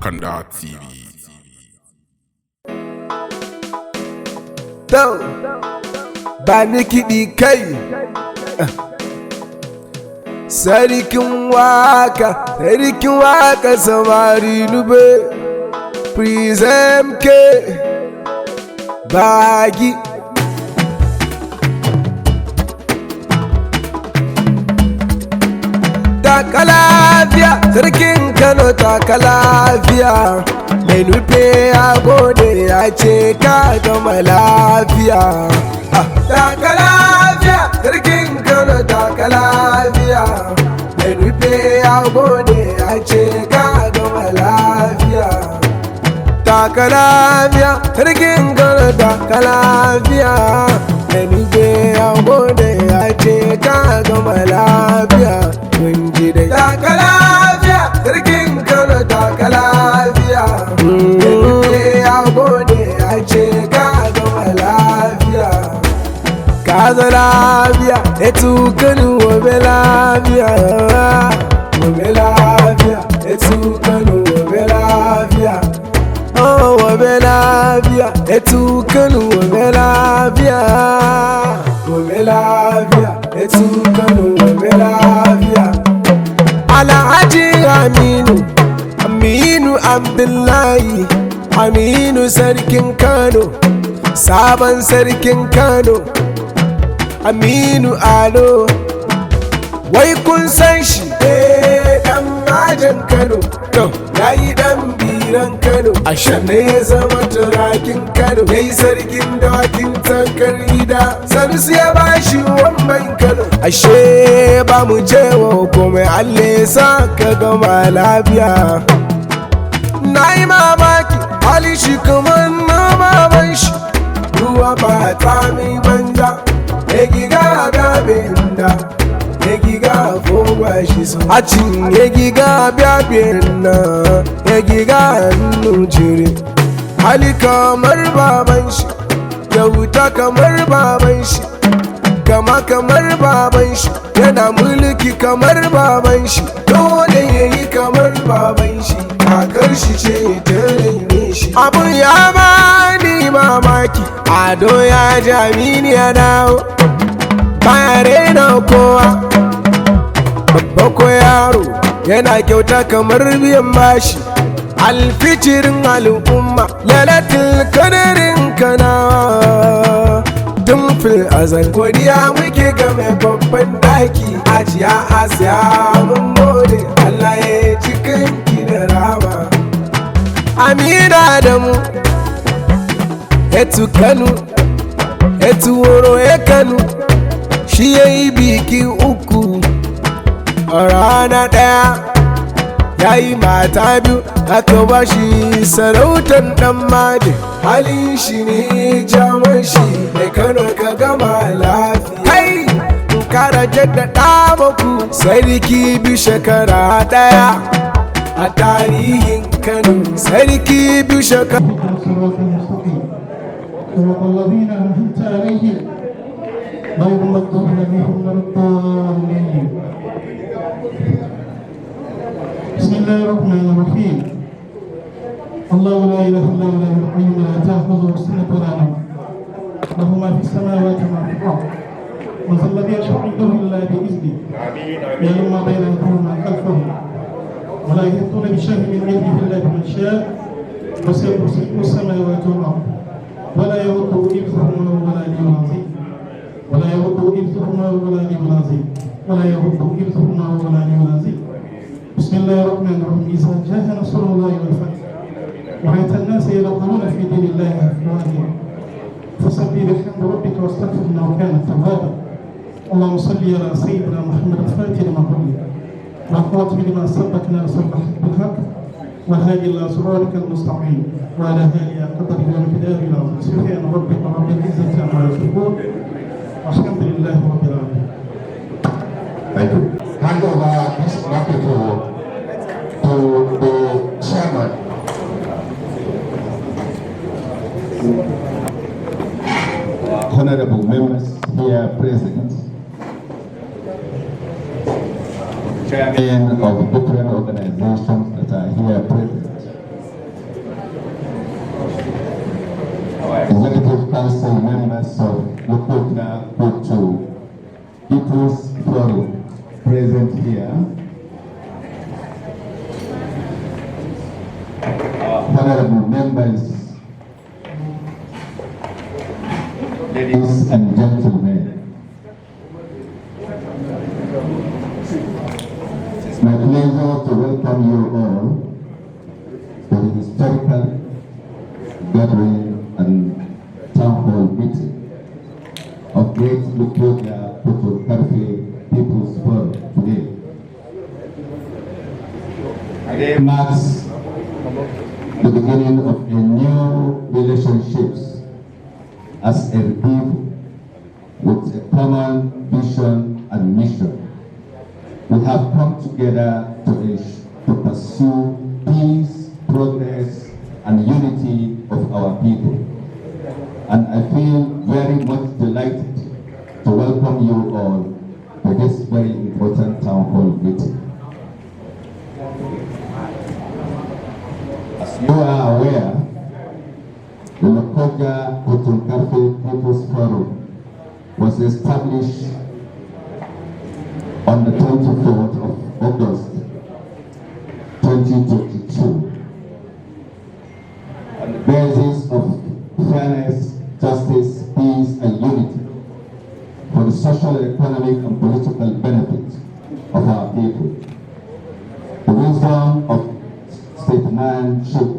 Koton-Karfe. Tau, ba ni kiɗi kai. Sarkin waka samari nube. Prism ke bagi. Taka lafiya, sarkin Kano taka lafiya. Mai nufe ya gode ya ce ka gama lafiya. Taka lafiya, sarkin Kano taka lafiya. Mai nufe ya gode ya ce ka gama lafiya. Taka lafiya, sarkin Kano taka lafiya. Mai nufe ya gode ya ce ka gama lafiya. Mun ji dai taka lafiya, sarkin Kano taka lafiya. Ya gode ya ce ka gama lafiya. Kaza lafiya, etu Kano wabe lafiya. Wabe lafiya, etu Kano wabe lafiya. Oh wabe lafiya, etu Kano wabe lafiya. Wabe lafiya, etu Kano wabe lafiya. Alhaji Aminu Abdullahi, Aminu sarkin Kano, sabon sarkin Kano, Aminu Ado. Wai kun san shi? Dan majan Kano, yayi dan biran Kano, ashe ne ya zama turakin Kano, yayi sarkin dawakin tankar gida, Sanusi ya bashi wamban Kano. Ashe ba mu cewa komai, Allah ya sa ka gama lafiya. Na yi mamaki hali shi kamar na baban shi, ruwa ba tsami banza, ya giga gabinda, ya giga fogwa shi so a cin ya giga biyabin na, ya giga hannu jire. Hali kamar baban shi, ya wuta kamar baban shi, kama kamar baban shi, yana mulki kamar baban shi, dole ya yi kamar baban shi, kakar shi ce ta raine shi. Abun ya bani mamaki, Ado ya ji Aminu ya dawo, baya raina kowa, babba ko yaro yana kyauta kamar biyan bashi. Alfijirin al'umma, lalatul kadarin kanawa. Tun fil azal godiya muke ga mai babban daki, ajiya asiya mun gode, Allah ya ji kanki da rama. Amina da mu etu Kano, etu woro ya Kano, shi ya yi biki uku a rana ɗaya, ya yi mata biyu, aka ba shi sarautar ɗan maje. Halin shi ne jaman shi, mai Kano ka gama lafiya. Kai in kara jaddada maku, sarki bi shekara ɗaya a tarihin Kano, sarki bi shekara. الذين أنعمت عليهم غير المغضوب عليهم ولا الضالين. بسم الله الرحمن الرحيم. الله لا إله إلا هو الحي لا تأخذه سنة ولا نوم، له ما في السماوات وما في الأرض. من ذا الذي يشفع عنده إلا بإذنه، يعلم ما بين أيديهم وما خلفهم، ولا يحيطون بشيء من علمه إلا بمن شاء، وسع كرسيه السماوات والأرض، ولا يرد حفظهما ولا العلي العظيم، ولا يرد حفظهما ولا العلي العظيم، ولا يرد حفظهما ولا العلي العظيم. بسم الله الرحمن الرحيم. إذا جاء نصر الله والفتح ورأيت الناس يدخلون في دين الله أفواجا فسبح بحمد ربك واستغفر إنه كان توابا. اللهم صل على سيدنا محمد الفاتح لما قبل والخاتم لما سبقنا وسبح بالحق والهادي إلى صراطك المستقيم وعلى آله قدر ومقدار العظيم. سبحان ربك رب العزة عما يصفون والحمد لله رب العالمين. Thank you. Hand over this microphone to the chairman. Honorable members here present, chairman of different organizations that are here present, Council members of Lokoja People's Forum present here, honorable members, ladies and gentlemen, it's my pleasure to welcome you all to the historical gathering and town hall meeting of Great Lokoja Koton-Karfe People's Forum today. Today marks the beginning of a new relationships as a people with a common vision and mission. We have come together to pursue peace, progress, and unity of our people. And I feel very much delighted to welcome you all to this very important town hall meeting. As you are aware, the Lokoja Koton-Karfe People's Forum was established on the 24th of August 2022 on the basis of fairness, justice, peace, and unity for the social, economic, and political benefit of our people. The wisdom of statesmanship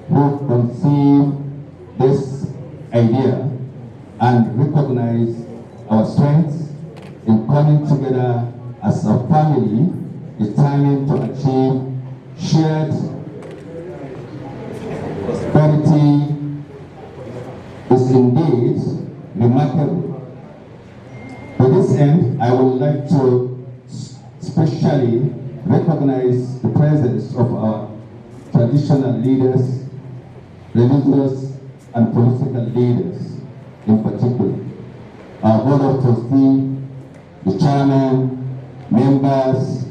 who conceived this idea and recognize our strengths in coming together as a family, determined to achieve shared prosperity is indeed remarkable. To this end, I would like to specially recognize the presence of our traditional leaders, religious and political leaders in particular, our board of trustees, the chairman, members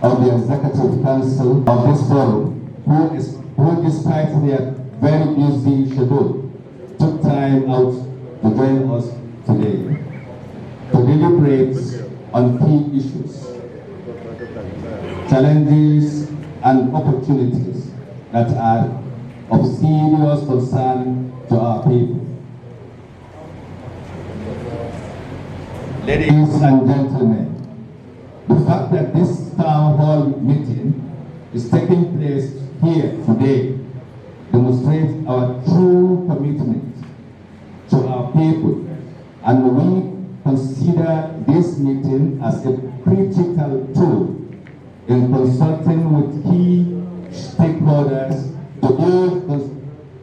of the executive council of this forum, who despite their very busy schedule, took time out to join us today to deliberate on key issues, challenges, and opportunities that are of serious concern to our people. Ladies and gentlemen, the fact that this town hall meeting is taking place here today demonstrates our true commitment to our people, and we consider this meeting as a critical tool in consulting with key stakeholders to build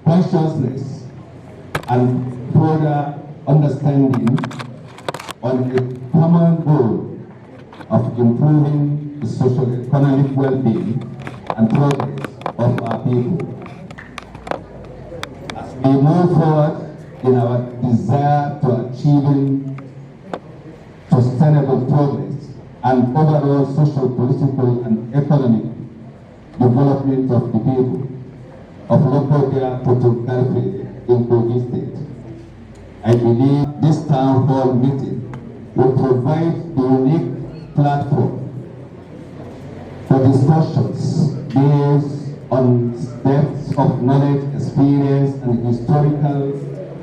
consciousness and further understanding on a common goal of improving the socio-economic well-being and progress of our people. As we move forward in our desire to achieving sustainable progress and overall social, political, and economic development of the people of Lokoja Koton-Karfe in Kogi State, I believe this town hall meeting will provide a unique platform for discussions based on depths of knowledge, experience, and historical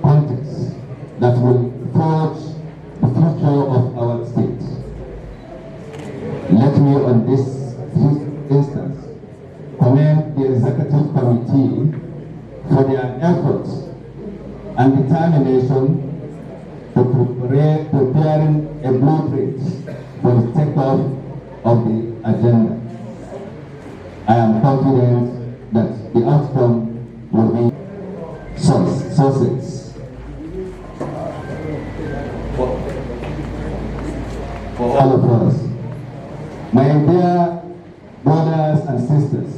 context that will forge the future of our state. Let me, on this instance, commend the executive committee for their efforts and determination to preparing a blueprint for the takeoff of the agenda. I am confident that the outcome will be success for all of us. My dear brothers and sisters,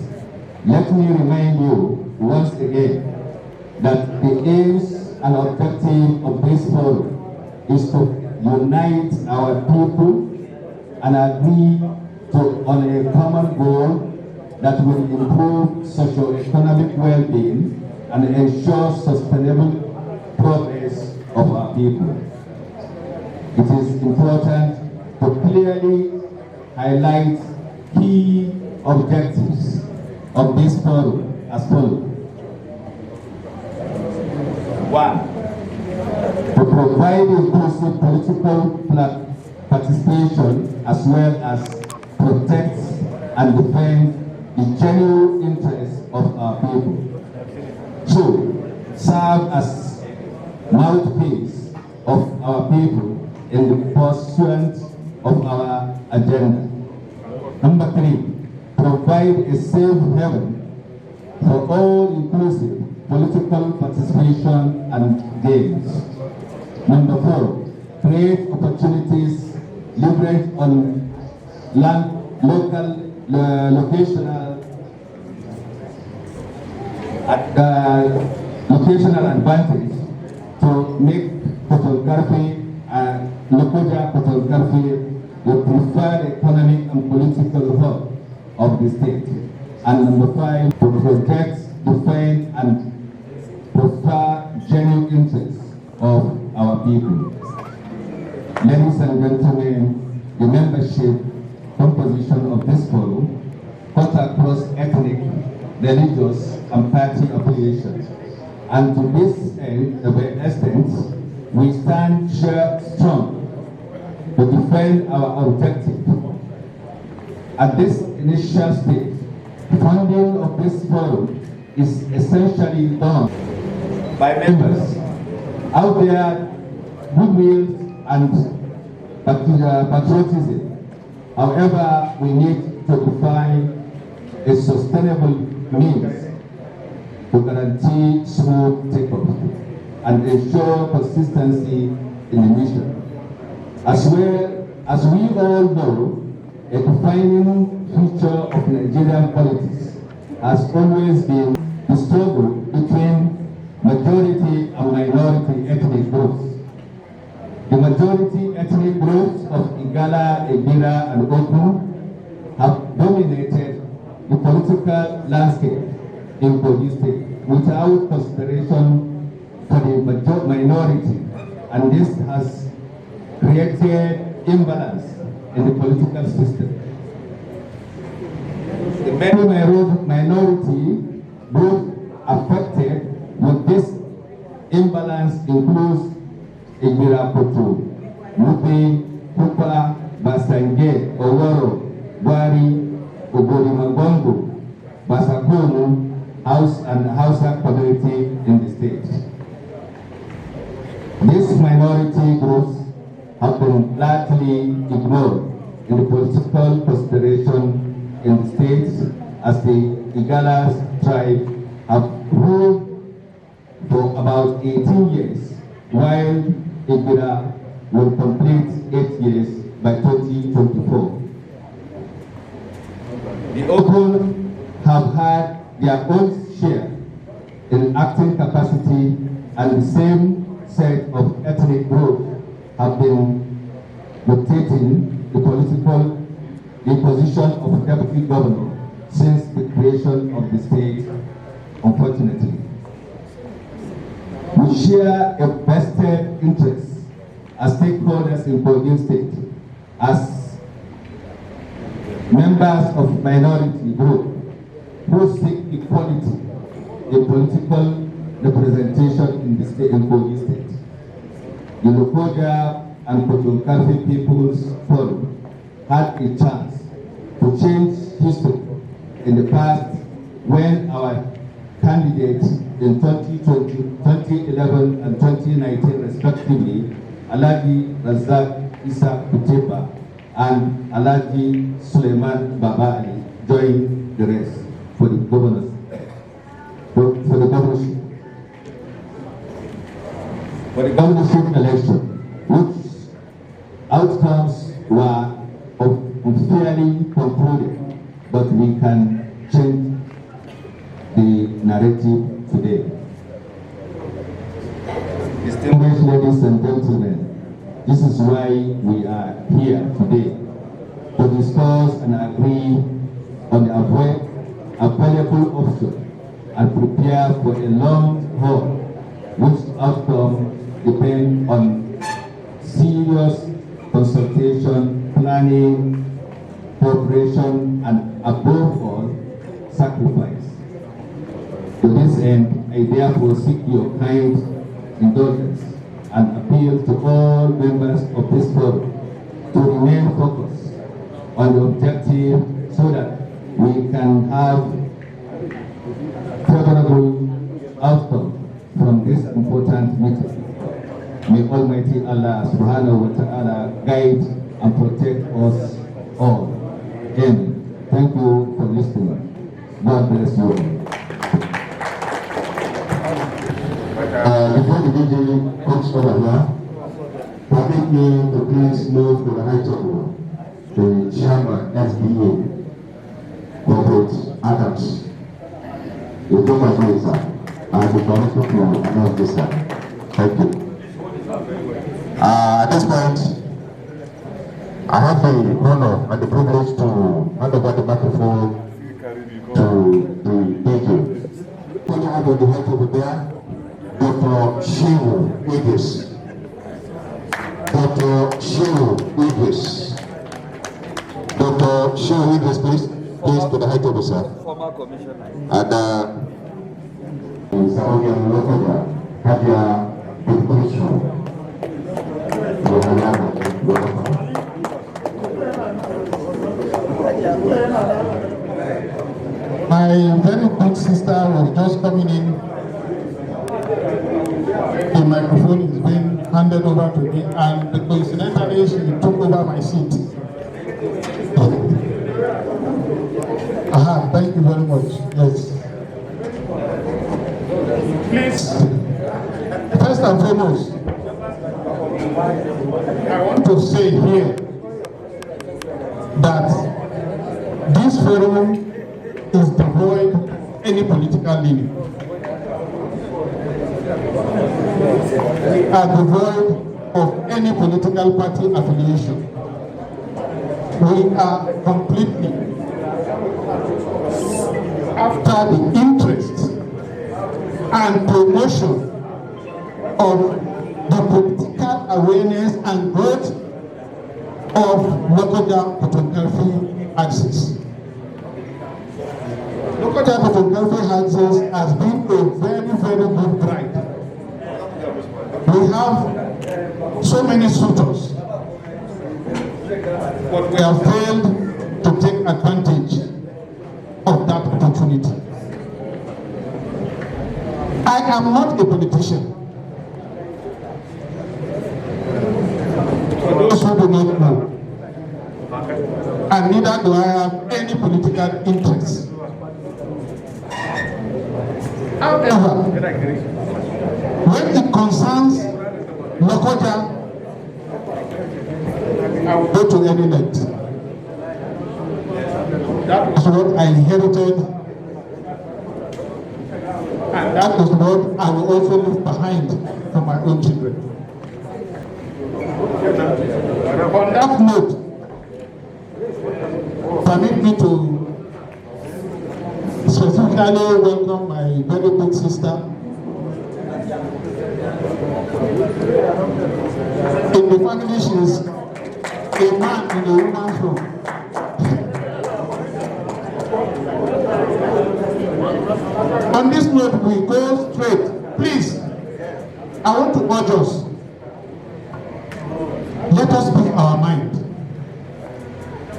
let me remind you once again that the aims and objective of this forum is to unite our people and agree on a common goal that will improve socio-economic well-being and ensure sustainable progress of our people. It is important to clearly highlight key objectives of this forum as follows. 1. To provide inclusive political participation as well as protect and defend the genuine interests of our people. 2. Serve as mouthpiece of our people in the pursuit of our agenda. Number 3. Provide a safe haven for all inclusive political participation and gains. Number 4. Create opportunities, leverage on locational advantage to make Koton-Karfe Lokoja Koton-Karfe the preferred economic and political hub of the state. And number 5, to protect, defend, and prefer genuine interests of our people. Ladies and gentlemen, the membership composition of this forum cuts across ethnic, religious, and party affiliations. And to this extent, we stand strong to defend our objective. At this initial stage, funding of this forum is essentially done by members. Out there, goodwill and patriotism. However, we need to define a sustainable means to guarantee smooth take-up and ensure consistency in the mission. As well as we all know, a defining feature of Nigerian politics has always been the struggle between majority and minority ethnic groups. The majority ethnic groups of Igala, Egira, and Ogu have dominated the political landscape in Kogi State without consideration for the minority, and this has created imbalance in the political system. The many minority groups affected with this imbalance includes Igbira Kotu, Nupe, Kupa, Basange, Oworo, Wari, Ogori Magongo, Basakomu, House and Hausa community in the state. These minority groups have been largely ignored in the political consideration in the states as the Igalas tribe have ruled for about 18 years, while Igbira will complete 8 years by 2024. The Ogun have had their own share in acting capacity, and the same set of ethnic groups have been rotating the position of deputy governor since the creation of the state, unfortunately. We share a vested interest as stakeholders in Kogi State, as members of minority group who seek equality in political representation in the state, in Kogi State. The Lokoja and Koton-Karfe People's Forum had a chance to change history in the past when our candidates in 2011 and 2019 respectively, Alhaji Razak Isa Kutepa and Alhaji Suleiman Baba Ali, joined the race for the governorship. For the governorship election, which outcomes were unfairly concluded, but we can change the narrative today. Distinguished ladies and gentlemen, this is why we are here today, to discuss and agree on the available option and prepare for a long haul which outcome depend on serious consultation, planning, cooperation, and above all, sacrifice. To this end, I therefore seek your kind indulgence and appeal to all members of this forum to remain focused on the objective so that we can have favorable outcome from this important meeting. May Almighty Allah subhanahu wa ta'ala guide and protect us all. Amen. Thank you for listening. God bless you. Before the DJ comes over here, permit me to please move to the right of the chairman SDA, Corporate Adams. You come and do it, sir. I will permission to announce this, sir. Thank you. At this point, I have the honor and the privilege to hand over the microphone to the DJ. What I have on the right over there, Dr. Shehu Idris. Dr. Shehu Idris. Dr. Shehu Idris, please to the high table, sir. Former commissioner. And Saudi Lokoja have your dedication. My very good sister was just coming in. The microphone is being handed over to me, and coincidentally she took over my seat. Thank you very much. Yes. Please, first and foremost, I want to say here that this forum is devoid of any political leaning. We are devoid of any political party affiliation. We are completely after the interests and promotion of the political awareness and growth of Lokoja Koton-Karfe axis. Lokoja Koton-Karfe axis has been a very, very good bride. We have so many suitors, but we have failed to take advantage of that opportunity. I am not a politician. For those who do not know, and neither do I have any political interest. However, when it concerns Lokoja, I will go to any length. That is what I inherited, and that is what I will also leave behind for my own children. On that note, permit me to specifically welcome my very good sister in the family. She is a man in a woman's room. On this note, we go straight. Please, I want to urge us. Let us be our mind.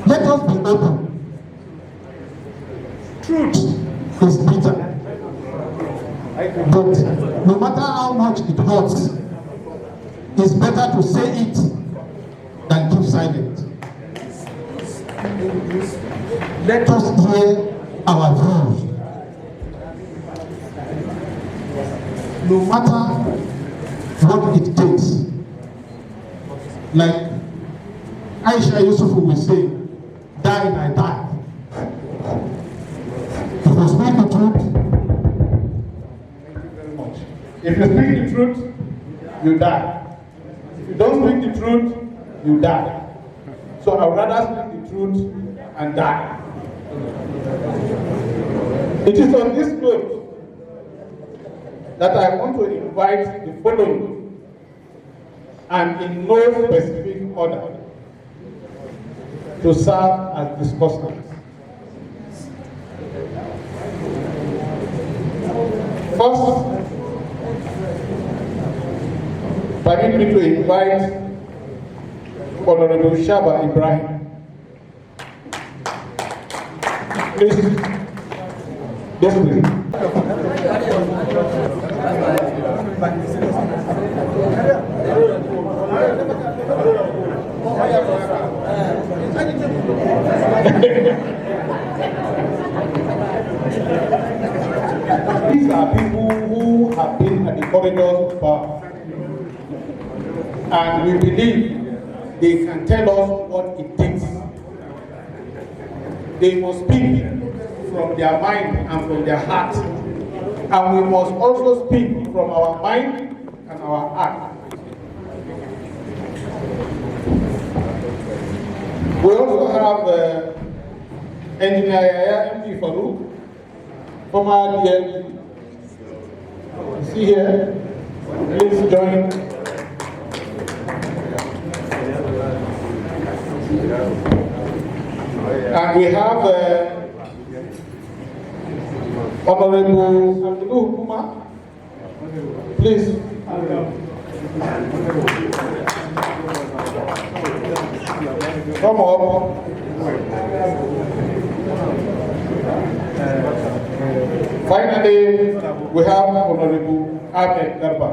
Let us be open. Truth is bitter. But no matter how much it hurts, it's better to say it than keep silent. Let us hear our views. No matter what it takes. Like Aisha Yusuf will say, die and I die. If you speak the truth, if you speak the truth, you die. If you don't speak the truth, you die. So I would rather speak the truth and die. It is on this note that I want to invite the following, and in no specific order, to serve as discussants. First, permit me to invite Honorable Shaba Ibrahim. Please, yes, please. These are people who have been at the corridors of power, and we believe they can tell us what it takes. They must speak from their mind and from their heart, and we must also speak from our mind and our heart. We also have Engineer Yaya MD Farouk, former DLG. See here, please join. And we have Honorable Abdul Kumar. Please. Come up. Finally, we have Honorable Ahmed Garba.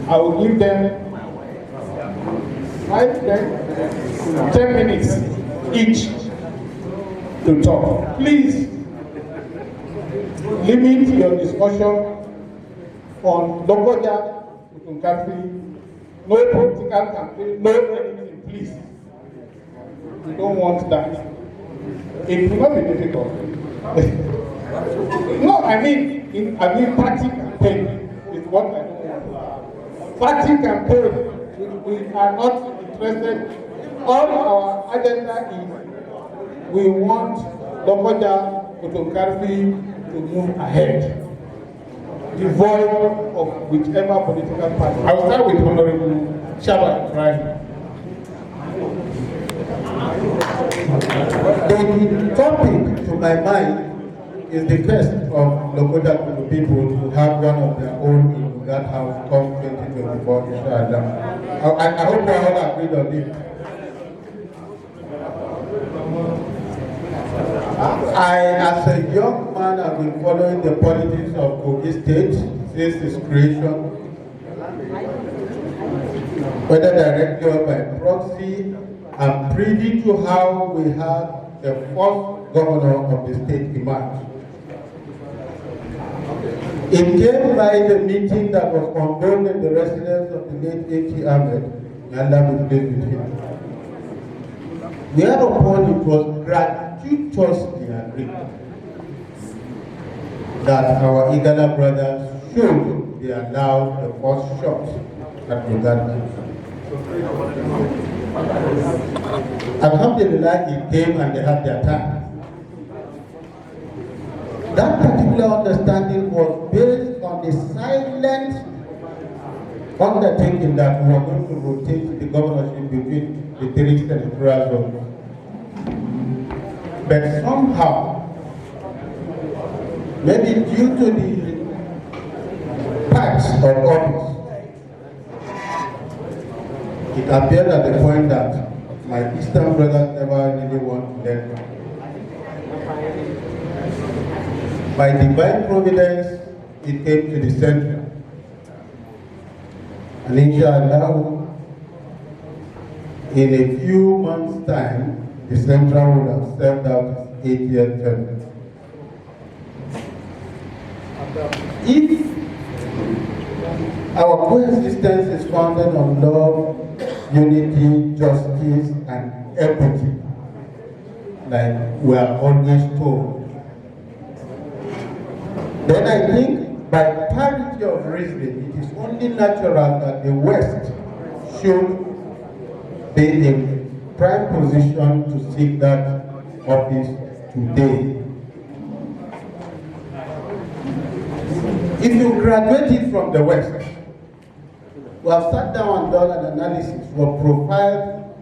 I will give them 10 minutes each to talk. Please limit your discussion on Lokoja, Koton-Karfe, no political campaign, no anything, please. We don't want that. It will not be difficult. No, I mean party campaign is what I don't want. Party campaign, we are not interested. All our agenda is we want Lokoja, Koton-Karfe to move ahead, devoid of whichever political party. I will start with Honorable Shaba Ibrahim. The topic to my mind is the quest of Lokoja people to have one of their own in that house come 2024, inshallah. I hope we all agreed on it. As a young man, I've been following the politics of Kogi State since its creation, whether directly or by proxy. I'm privy to how we had the first governor of the state emerge. It came by the meeting that was convened in the residence of the late A.T. Ahmed, and Allah will be with him. Whereupon it was gratuitously agreed that our Igala brothers should be allowed the first shot at Uganda. Alhamdulillah, it came and they had their time. That particular understanding was based on the silent undertaking that we were going to rotate the governorship between the three territorial zones. But somehow, maybe due to the pacts of office, it appeared at the point that my Eastern brothers never really want to let go. By divine providence, it came to the center. And inshallah, in a few months' time, the central would have served out its 8-year term. If our coexistence is founded on love, unity, justice, and equity, like we are always told, then I think by parity of reasoning, it is only natural that the West should be in prime position to seek that office today. If you graduated from the West, we have sat down and done an analysis, we have profiled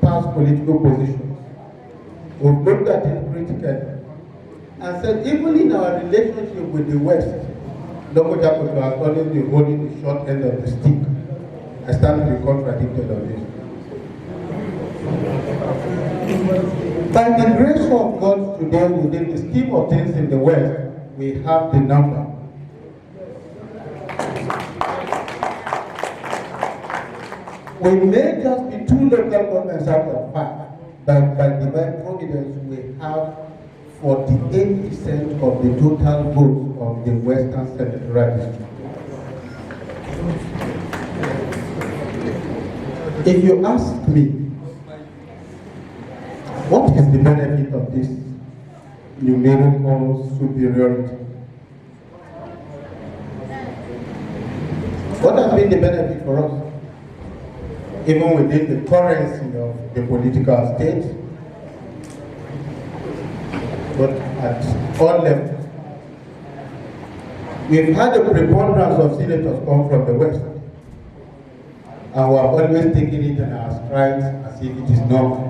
past political positions, we've looked at it critically, and said even in our relationship with the West, Lokoja has always been holding the short end of the stick. I stand to be contradicted on this. By the grace of God today, within the scheme of things in the West, we have the number. We may just be 2 local governments out of 5, but by divine providence, we have 48% of the total votes of the Western Senatorial District. If you ask me, what is the benefit of this numerical superiority? What has been the benefit for us? Even within the currency of the political state, but at all levels. We've had a preponderance of senators come from the West, and we have always taken it in our strides as if it is normal.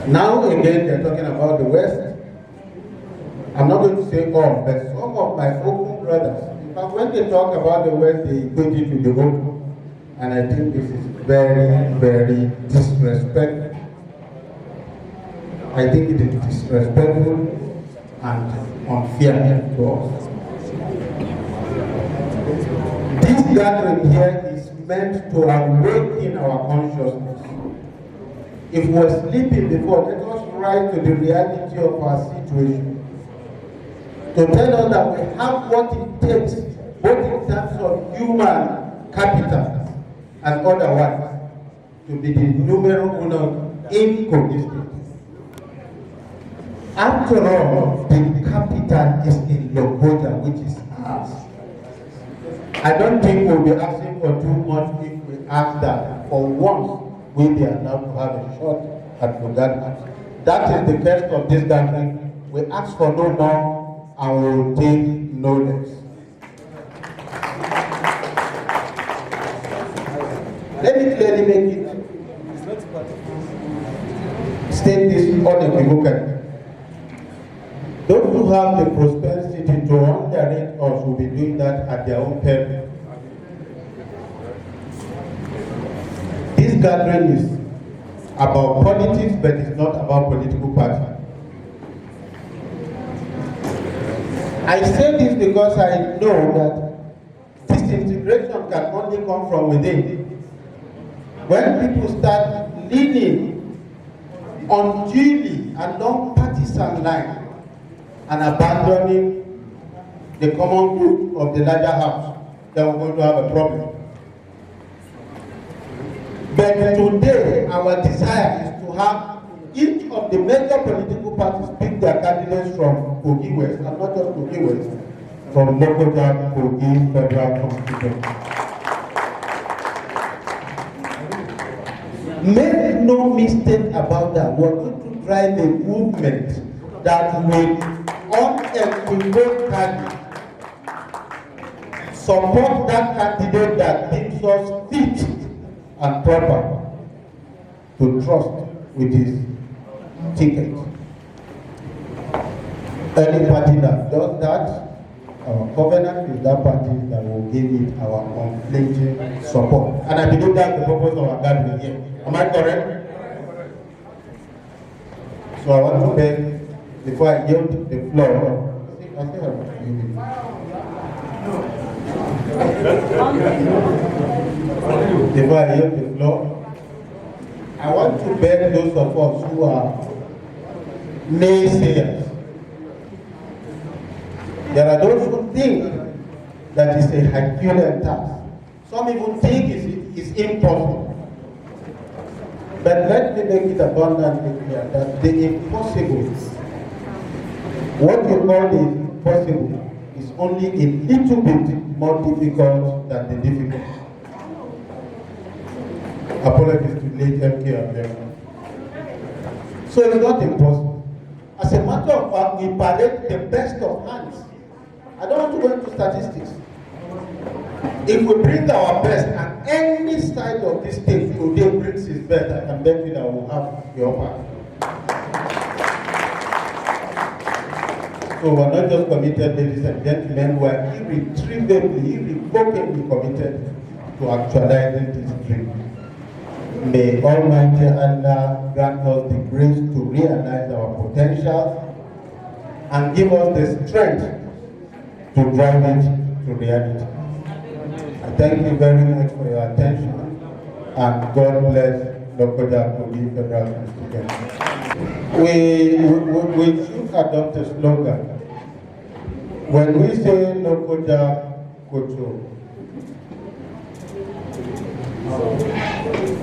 Now again, they're talking about the West. I'm not going to say all, but some of my Ogun brothers, in fact, when they talk about the West, they equate it to the Ogun. And I think this is very, very disrespectful. I think it is disrespectful and unfair to us. This gathering here is meant to awaken our consciousness. If we were sleeping before, let us rise to the reality of our situation. To tell us that we have what it takes, both in terms of human capital and otherwise, to be the numero uno in Kogi State. After all, the capital is in Lokoja, which is ours. I don't think we'll be asking for too much if we ask that for once we'll be allowed to have a shot at Lokoja. That is the case of this gathering. We ask for no more and we will take no less. Let me clearly make it state this unequivocally. Those who have the prosperity to underrate us will be doing that at their own peril. This gathering is about politics, but it's not about political party. I say this because I know that disintegration can only come from within. When people start leaning unduly along partisan line and abandoning the common good of the larger house, then we're going to have a problem. But today, our desire is to have each of the major political parties pick their candidates from Kogi West, and not just Kogi West, from Lokoja, Kogi, Federal Constituency. Make no mistake about that. We're going to drive a movement that will unequivocally support that candidate that thinks us fit and proper to trust with his ticket. Any party that does that, our covenant is that party that will give it our unflinching support. And I believe that's the purpose of our gathering here. Am I correct? So I want to beg, before I yield the floor, before I yield the floor, I want to beg those of us who are naysayers. There are those who think that is a Herculean task. Some even think it's impossible. But let me make it abundantly clear that the impossible, what you call the possible is only a little bit more difficult than the difficult. Apologies to late MK Abiola. So it's not impossible. As a matter of fact, we parade the best of hands. I don't want to go into statistics. If we bring our best and any side of this state today brings his best, I can bet you that we'll have the upper hand. So we're not just committed, ladies and gentlemen, we're irrevocably committed to actualizing this dream. May Almighty Allah grant us the grace to realize our potential and give us the strength to drive it to reality. I thank you very much for your attention, and God bless Lokoja to be federal constituency. We should adopt a slogan. When we say Lokoja Koto,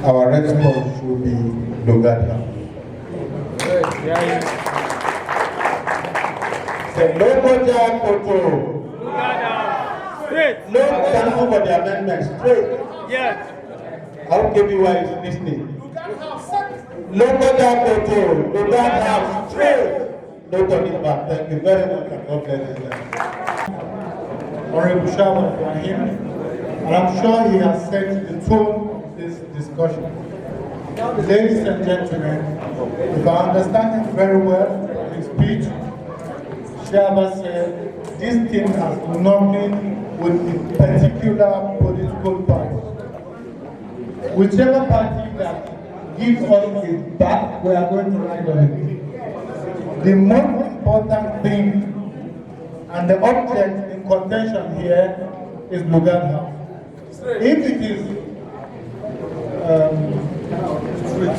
our response should be Lokoja. Say Lokoja Koto. Straight. No, thank you for the amendment. Straight. Yes. I hope everyone is listening. Lokoja Koto. Lokoja straight. No turning back. Thank you very much. And God bless you. Honorable Shaman Ibrahim, and I'm sure he has set the tone of this discussion. Ladies and gentlemen, if I understand him very well in his speech, Shaba said this thing has nothing with a particular political party. Whichever party that gives us his back, we are going to ride on it. The most important thing and the object in contention here is Lugard House. If it is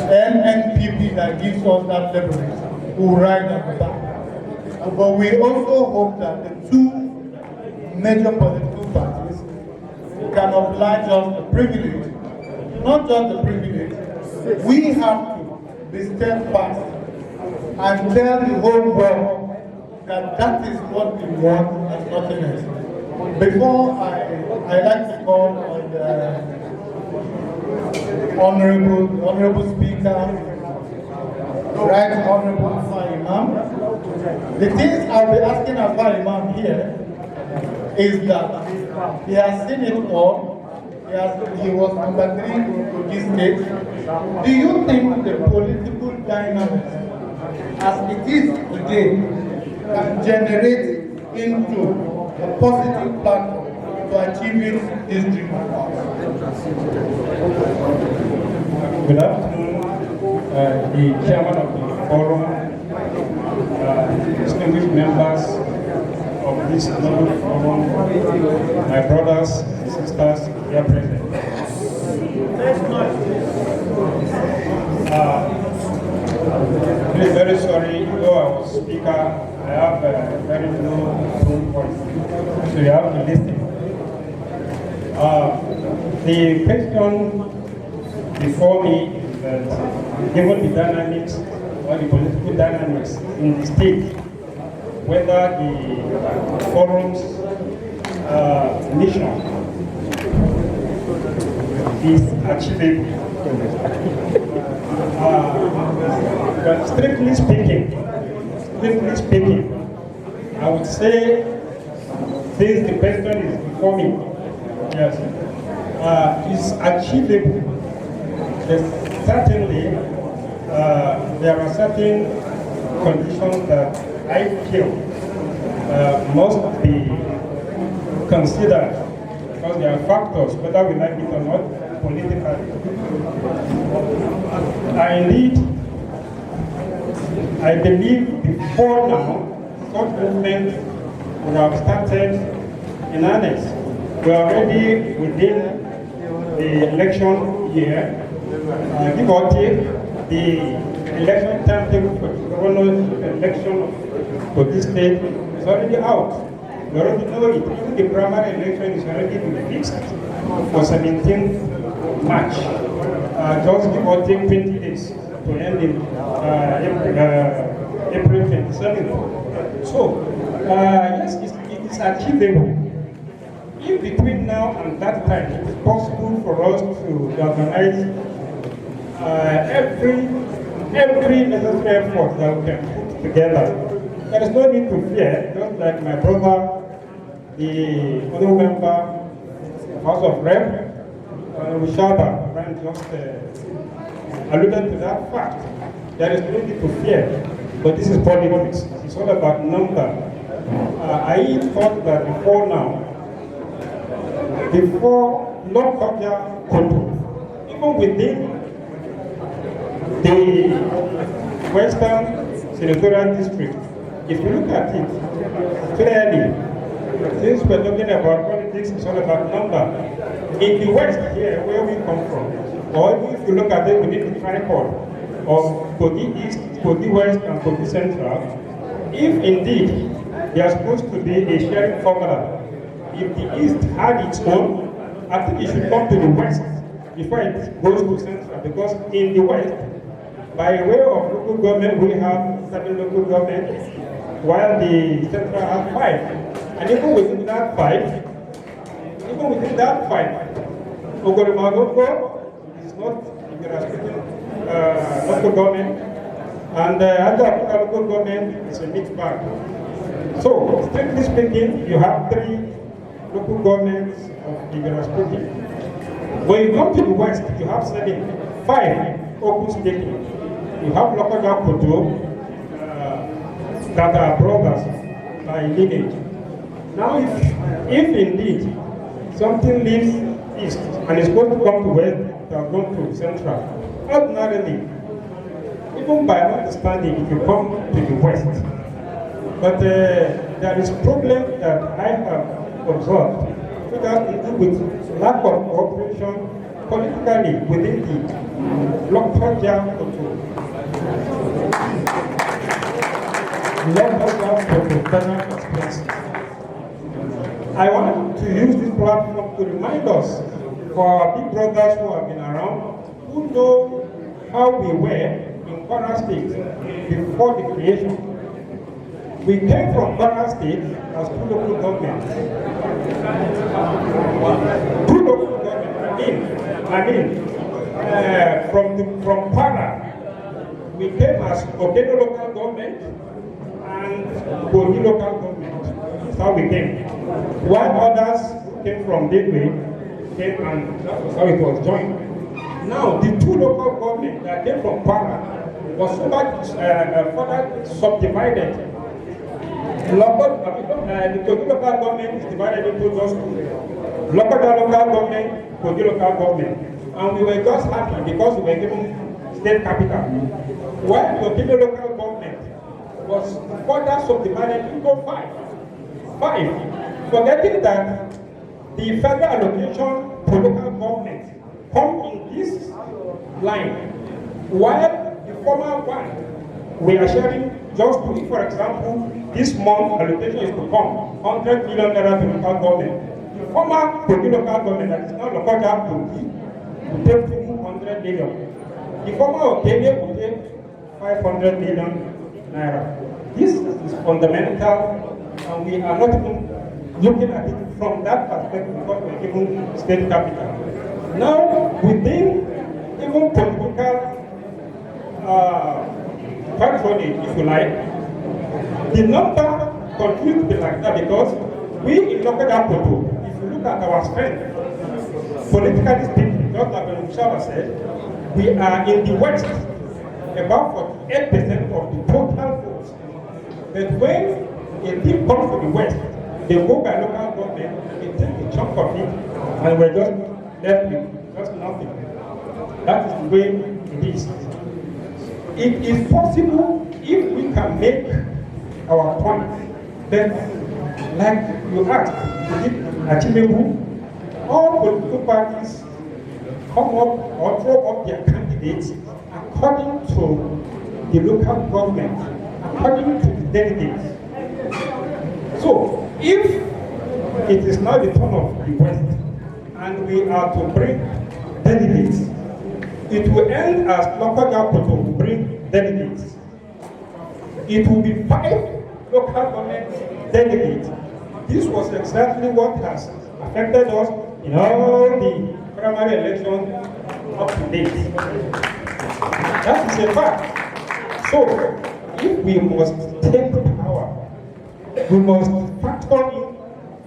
NNPP that gives us that leverage, we'll ride on the back. But we also hope that the two major political parties can oblige us the privilege, not just the privilege, we have to be steadfast and tell the whole world that that is what we want and nothing else. Before I like to call on the honorable speaker, Right Honorable Afar Imam. The things I'll be asking Afar Imam here is that he has seen it all. He was number 3 to this state. Do you think the political dynamics as it is today can generate into a positive platform to achieving this dream? Good afternoon, the chairman of the forum, distinguished members of this noble forum, my brothers and sisters here present. I'm very sorry, though I was speaker, I have a very low tone voice, so you have to listen. The question before me is that given the dynamics or the political dynamics in the state, whether the forum's mission is achievable. But strictly speaking, I would say, since the question is before me, yes, is achievable. Certainly, there are certain conditions that I feel must be considered, because there are factors, whether we like it or not, politically. I believe before now, such movement would have started in earnest. We are already within the election year. Give or take, the election timetable for the governor's election for this state is already out. We already know it. Even the primary election is already been fixed for 17th March. Just give or take 20 days to end in April 26th. selling. So, yes, it is achievable. If between now and that time it is possible for us to organize every necessary effort that we can put together, there is no need to fear. Just like my brother, the other member, House of Rep, Wishaba, Brian just alluded to that fact. There is no need to fear, but this is politics. It's all about number. I thought that before Lokoja, Koton, even within the Western Senatorial District, if you look at it clearly, since we're talking about politics, it's all about number. In the West here, where we come from, or if you look at it within the tripod of Kogi East, Kogi West, and Kogi Central, if indeed there is supposed to be a sharing formula, if the East had its own, I think it should come to the West before it goes to Central, because in the West, by way of local government, we have 7 local governments, while the Central has 5. And even within that 5, Ogorimagogo is not local government, and other local government is a mixed bag. So, strictly speaking, you have 3 local governments of Igara speaking. When you come to the West, you have 5 open speaking. You have Lokoja, Koton, that are brothers by lineage. Now, if indeed something leaves East and is going to come to West, they are going to Central, ordinarily, even by understanding, if you come to the West. But there is a problem that I have observed, which has to do with lack of cooperation politically within the Lokoja Koton. I want to use this platform to remind us, for our big brothers who have been around, who know how we were in Kwara State before the creation. We came from Kwara State as 2 local governments. 2 local governments. I mean, from Kwara, we came as Okeno local government and Kogi local government. That's how we came. While others came from Gateway, came and that was how it was joined. Now, the 2 local governments that came from Kwara was so much further subdivided. The Kogi local government is divided into just 2. Local government, Kogi local government. And we were just happy because we were given state capital. While the Kogi local government was further subdivided into 5. Forgetting that the federal allocation to local government come in this line, while the former one we are sharing just to, for example, this month allocation is to come 100 million naira to local government. The former Kogi local government, that is now Lokoja Kogi, will take 200 million. The former Okene will take 500 million naira. This is fundamental, and we are not even looking at it from that perspective because we are given state capital. Now, within even political patronage, if you like, the number continues to be like that because we in Lokoja Koton, if you look at our strength, politically speaking, just like Wishaba said, we are in the West, about 48% of the total votes. But when a team comes to the West, they go by local government, they take a chunk of it, and we're just left with just nothing. That is the way it is. It is possible if we can make our point. Then, like you asked, is it achievable? All political parties come up or throw up their candidates according to the local government, according to the delegates. So, if it is now the turn of the West and we are to bring delegates, it will end as Lokoja Koton will bring delegates. it will be 5 local government delegates. This was exactly what has affected us in all the primary elections up to date. That is a fact. So, if we must take power, we must factor in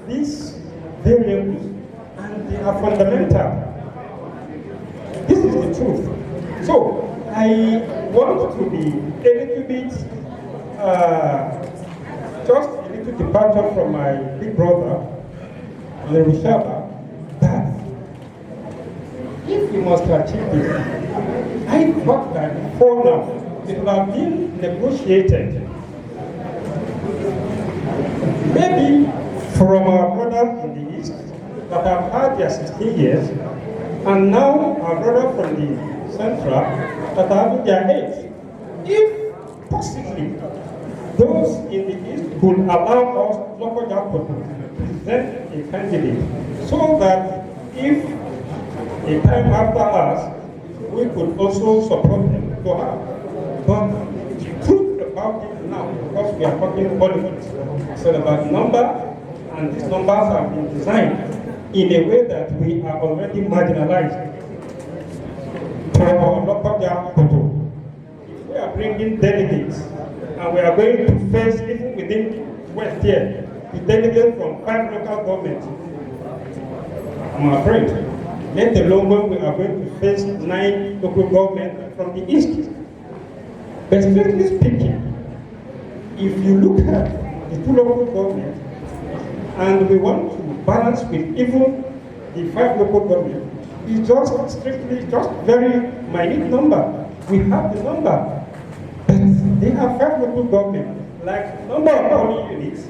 these variables, and they are fundamental. This is the truth. So, I want to be a little bit, just a little departure from my big brother, Lerishaba, that if we must achieve this, I thought that before now, it would have been negotiated. Maybe from our brothers in the East that have had their 16 years, and now our brother from the Central that are having their 8. If possibly those in the East could allow us Lokoja to present a candidate, so that if a time after us, we could also support them to have. But the truth about it now, because we are talking politics, it's about number, and these numbers have been designed in a way that we are already marginalized. To our Lokoja Koto, if we are bringing delegates, and we are going to face, even within West here, the delegates from 5 local governments, I'm afraid, let alone when we are going to face 9 local governments from the East. But strictly speaking, if you look at the 2 local governments, and we want to balance with even the 5 local governments, it's just strictly, just very minute number. We have the number, but they have 5 local governments. Like number of polling units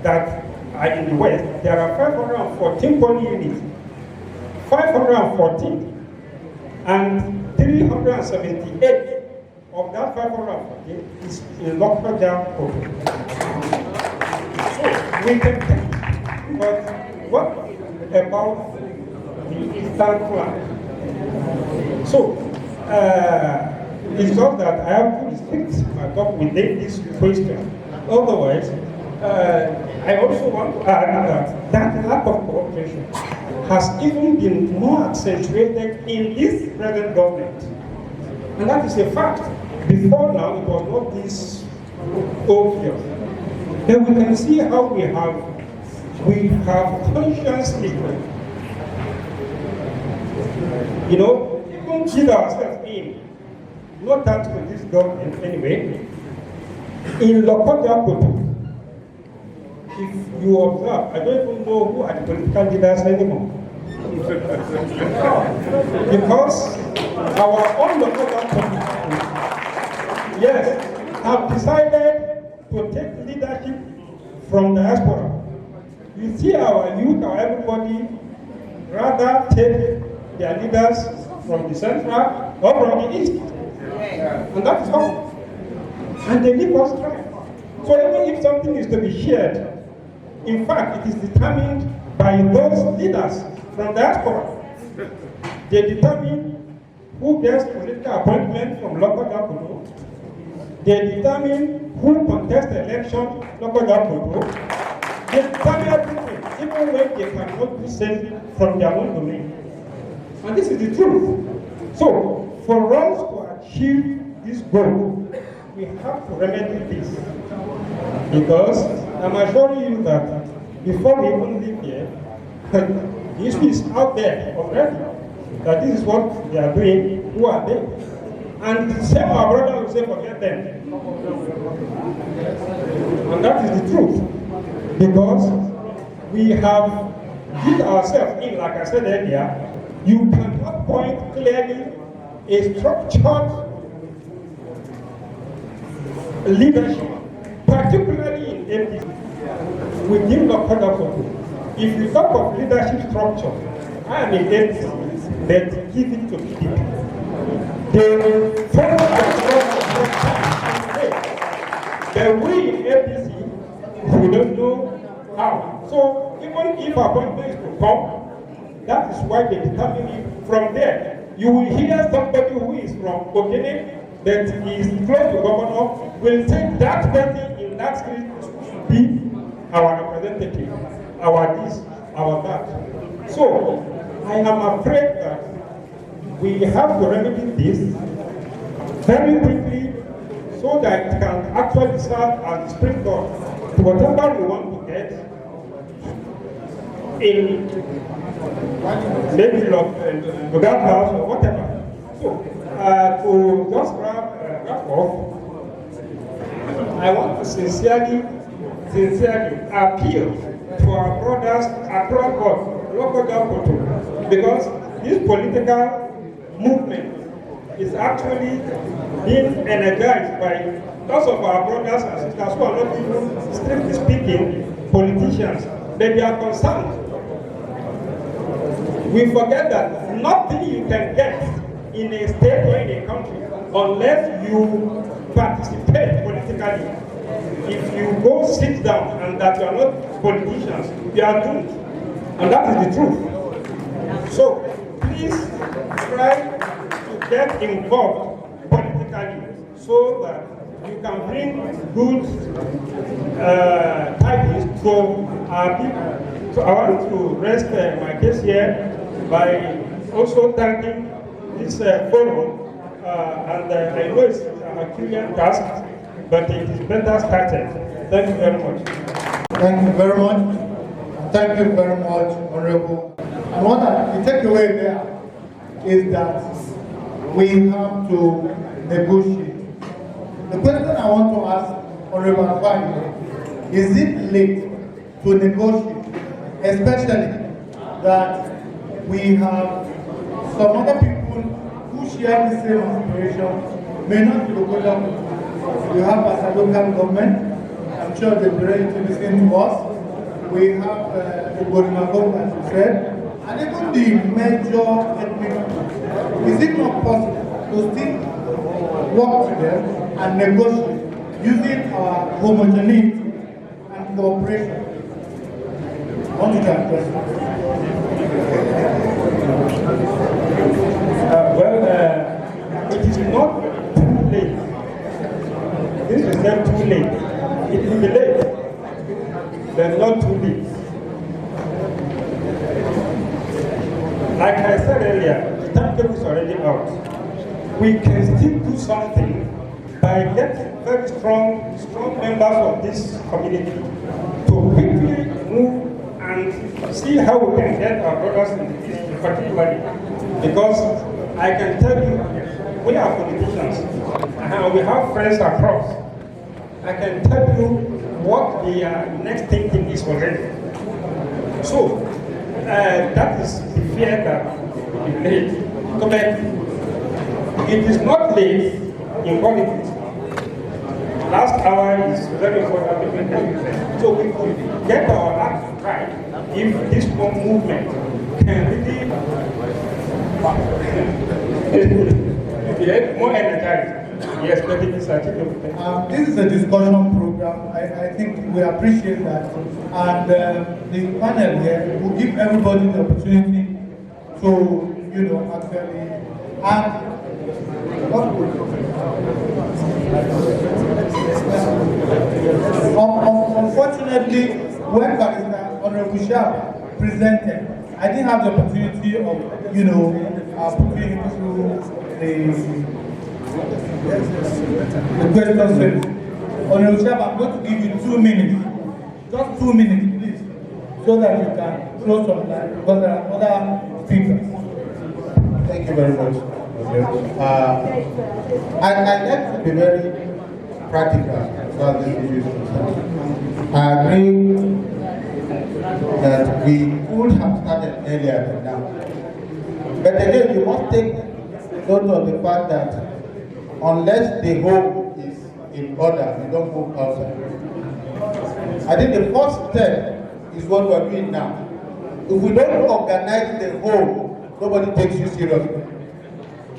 that are in the West, there are 514 polling units. 514 and 378 of that 514 is in Lokoja. So we can take, but what about the Eastern flank? So it's just that I have to restrict my talk within this question. Otherwise, I also want to add that lack of cooperation has even been more accentuated in this present government. And that is a fact. Before now, it was not this obvious. Then we can see how we have consciously, even did ourselves in, not that with this government anyway, in Lokoja Koto. If you observe, I don't even know who are the political leaders anymore. Because our own local government, yes, have decided to take leadership from the diaspora. You see our youth, our everybody, rather take their leaders from the central or from the east. And that is all. And they leave us dry. So even if something is to be shared, in fact, it is determined by those leaders from the diaspora. They determine who gets political appointment from local government. They determine who contests the election local government. They determine everything, even when they cannot do same from their own domain. And this is the truth. So, for us to achieve this goal, we have to remedy this. Because I'm assuring you that before we even live here, the issue is out there already. That this is what they are doing, who are they? And the same our brother will say, forget them. And that is the truth. Because we have put ourselves in, like I said earlier, you cannot point clearly a structured leadership, particularly in APC, within the Koton-Karfe. If you talk of leadership structure, I am in APC, but give it to PDP. They follow the structure. But we in APC, we don't know how. So even if appointment is to come, that is why they determine it from there. You will hear somebody who is from Ogene that is close to governor will take that person in that street to be our representative, our this, our that. So I am afraid that we have to remedy this very quickly so that it can actually serve as a springboard to whatever we want to get in maybe Lokoja house or whatever. So to just wrap off, I want to sincerely appeal to our brothers across board, Lokoja Koton, because this political movement is actually being energized by lots of our brothers and sisters who are not even, strictly speaking, politicians, but they are concerned. We forget that nothing you can get in a state or in a country unless you participate politically. If you go sit down and that you are not politicians, you are doomed. And that is the truth. So please try to get involved politically so that you can bring good tidings to our people. So I want to rest my case here by also thanking this forum, and I know it's a Herculean task, but it is better started. Thank you very much. Thank you very much. Thank you very much, Honorable. And what the takeaway there is that we have to negotiate. The question I want to ask Honorable Afani, is it late to negotiate, especially that we have some other people who share the same aspiration, may not be Lokoja. We have as a local government, I'm sure they'll be ready to listen to us. We have the Gorimago, as you said, and even the major ethnic groups. Is it not possible to still work together and negotiate using our homogeneity and cooperation? I want you to address that. It is not too late. This is not too late. It will be late, but not too late. Like I said earlier, the timetable is already out. We can still do something by getting very strong members of this community to quickly move and see how we can get our brothers in the East, particularly, because I can tell you, we are politicians, and we have friends across. I can tell you what the next thinking is already. So, that is the fear that it is late. But it is not late in politics. Last hour is very important. So we could get our act right if this movement can really get more energized. Yes, but it is this is a discussion program. I think we appreciate that. And the panel here will give everybody the opportunity to, actually add what would. Unfortunately, when Barrister Honorable Shab presented, I didn't have the opportunity of, putting him through the question series. Honorable Shab, I'm going to give you 2 minutes. Just 2 minutes, please, so that you can throw some light, because there are other speakers. Thank you very much. I'd like to be very practical about this issue. I agree that we could have started earlier than now. But again, you must take note of the fact that unless the home is in order, you don't move outside. I think the first step is what we're doing now. If we don't organize the home, nobody takes you seriously.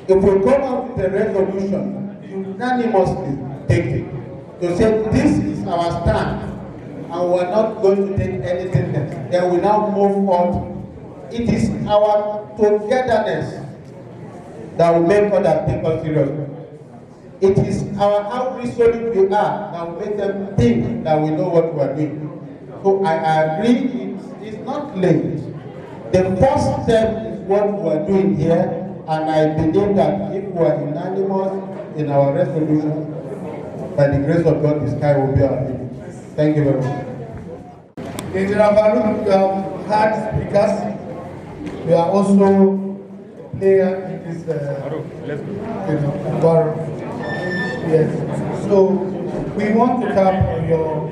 If we come out with a resolution, unanimously take it. To say this is our stand, and we are not going to take anything else. Then we now move on. It is our togetherness that will make others take us seriously. it is how resolute we are that will make them think that we know what we are doing. So I agree, it's not late. The first step is what we are doing here, and I believe that if we are unanimous in our resolution, by the grace of God, the sky will be our limit. Thank you very much. Engineer Farouk, you have had speakers. You are also a player in this environment. Yes. So we want to tap on your,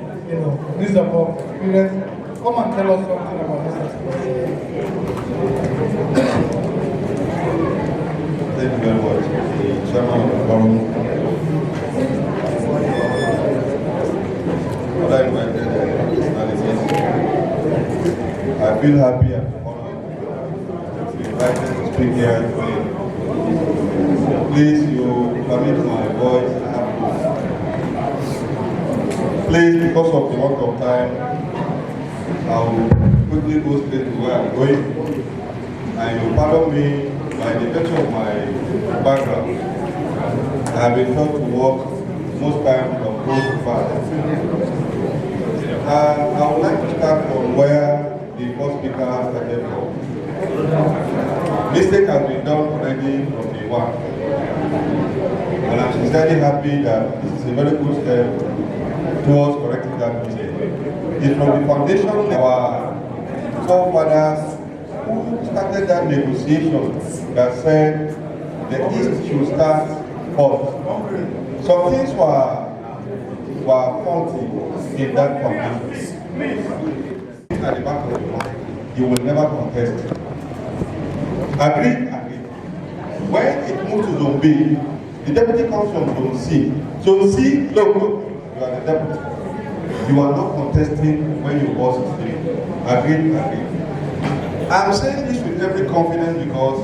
wisdom of experience. Come and tell us something about this experience. Thank you very much, the chairman of the forum. What I invited personalities. I feel happy and honored to be invited to speak here today. Please, you permit my voice. I have to. Please, because of the work of time, I'll quickly go straight to where I'm going. And you pardon me by the virtue of my background. I have been taught to work most times from close to far. I would like to start from where the first speaker started from. Mistake has been done already from day one. And I'm sincerely happy that this is a very good step towards correcting that mistake. It's from the foundation of our forefathers who started that negotiation that said the East should start first. Some things were faulty in that foundation. At the back of your mind, you will never contest it. Agree? When it moves to Zone B, the deputy comes from Zone C. Zone C, look, you are the deputy. You are not contesting when you boss is three. Agree? I'm saying this with every confidence because,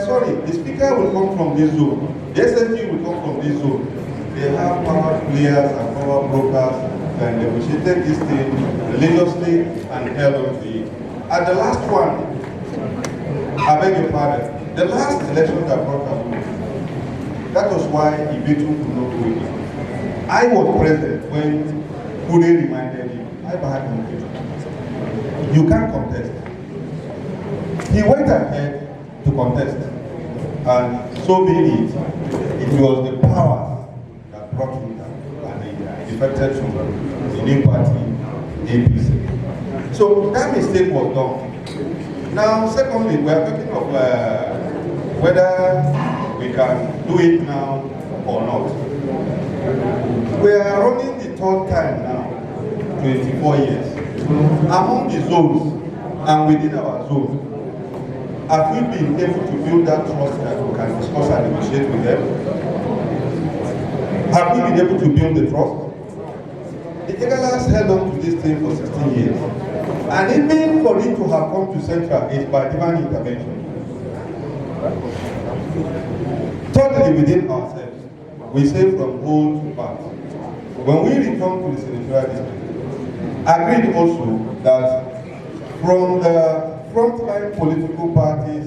sorry, the speaker will come from this zone. The SSG will come from this zone. They have power players and power brokers that negotiated this thing religiously and held on to it. At the last one, I beg your pardon, the last election that brought us, that was why Ibetu could not do it. I was present when Kure reminded him, I back him. You can't contest. He went ahead to contest, and so be it. It was the power that brought him down, and he defected to the new party, APC. So that mistake was done. Now, secondly, we are talking of whether we can do it now or not. We are running the third time now, 24 years. Among the zones and within our zone, have we been able to build that trust that we can discuss and negotiate with them? Have we been able to build the trust? The Egalas held on to this thing for 16 years. And even for it to have come to Central is by divine intervention. Totally within ourselves, we say from whole to part. When we return to the senatorial district, agreed also that from the frontline political parties,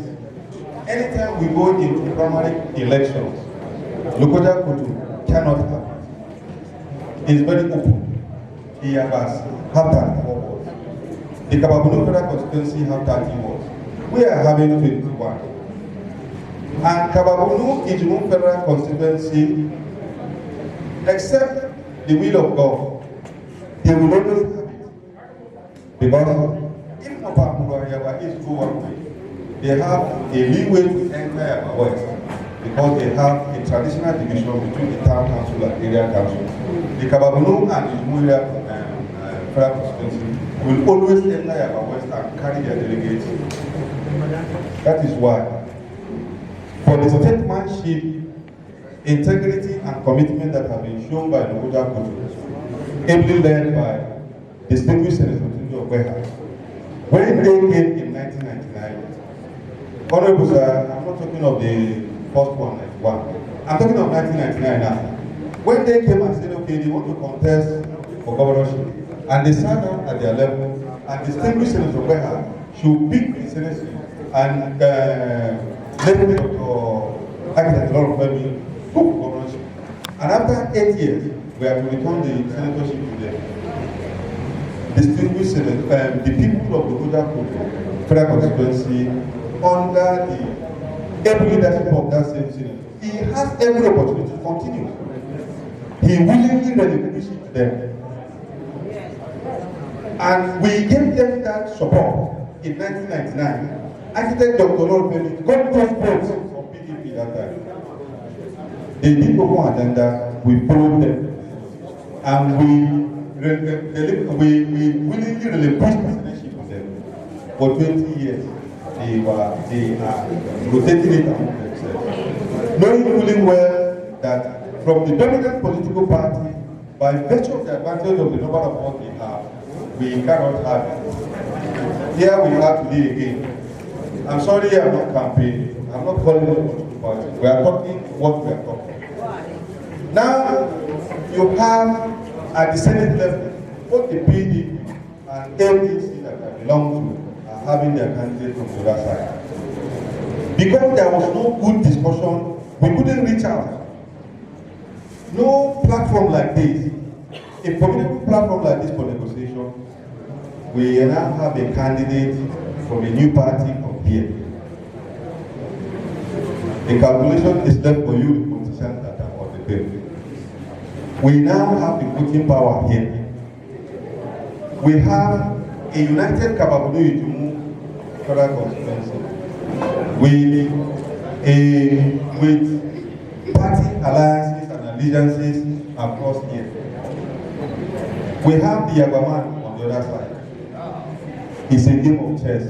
anytime we go into primary elections, Lokoja Koton cannot happen. It's very open. He has half 4 votes. The Kababunu Federal Constituency have 30 votes. We are having 21. And Kababunu Ijimon Federal Constituency, except the will of God, they will always have it. Because if Yawa is go one way, they have a leeway to enter Yawa West because they have a traditional division between the town council and area council. The Kababunu and the Jumuria Federal Constituency will always enter Yawa West and carry their delegates. That is why, for the statesmanship, integrity and commitment that have been shown by the Lokoja Koton, ably led by distinguished Senator of Weha, when they came in 1999, Honorable Sir, I'm not talking of the first one, I'm talking of 1999 now. When they came and said, okay, they want to contest for governorship, and they sat down at their level, and distinguished Senator Weha should pick the Senate and let me Dr. Akita Lord Femi took And after 8 years, we are to return the senatorship to them. Distinguished the people of Lokoja federal constituency under the able leadership of that same senator. He has every opportunity to continue. He willingly relinquished it to them. And we gave them that support in 1999. Architect Dr. Lord Bailey got those votes from PDP that time. They did open agenda, we followed them, and we willingly relinquished the senatorship with them. For 20 years, they are rotating it among themselves. Knowing fully well that from the dominant political party, by virtue of the advantage of the number of votes they have, we cannot have it. Here we are today again. I'm sorry I'm not campaigning. I'm not calling it a political party. We are talking what we are talking. Now, you have at the Senate level, both the PDP and LDC that I belong to are having their candidates from the other side. Because there was no good discussion, we couldn't reach out. No platform like this, a political platform like this for negotiation, we now have a candidate from a new party from here. The calculation is left for you, the politicians that are on the field. We now have the voting power here. We have a united capability to move federal constituency with party alliances and allegiances across here. We have the Yagaman on the other side. It's a game of chess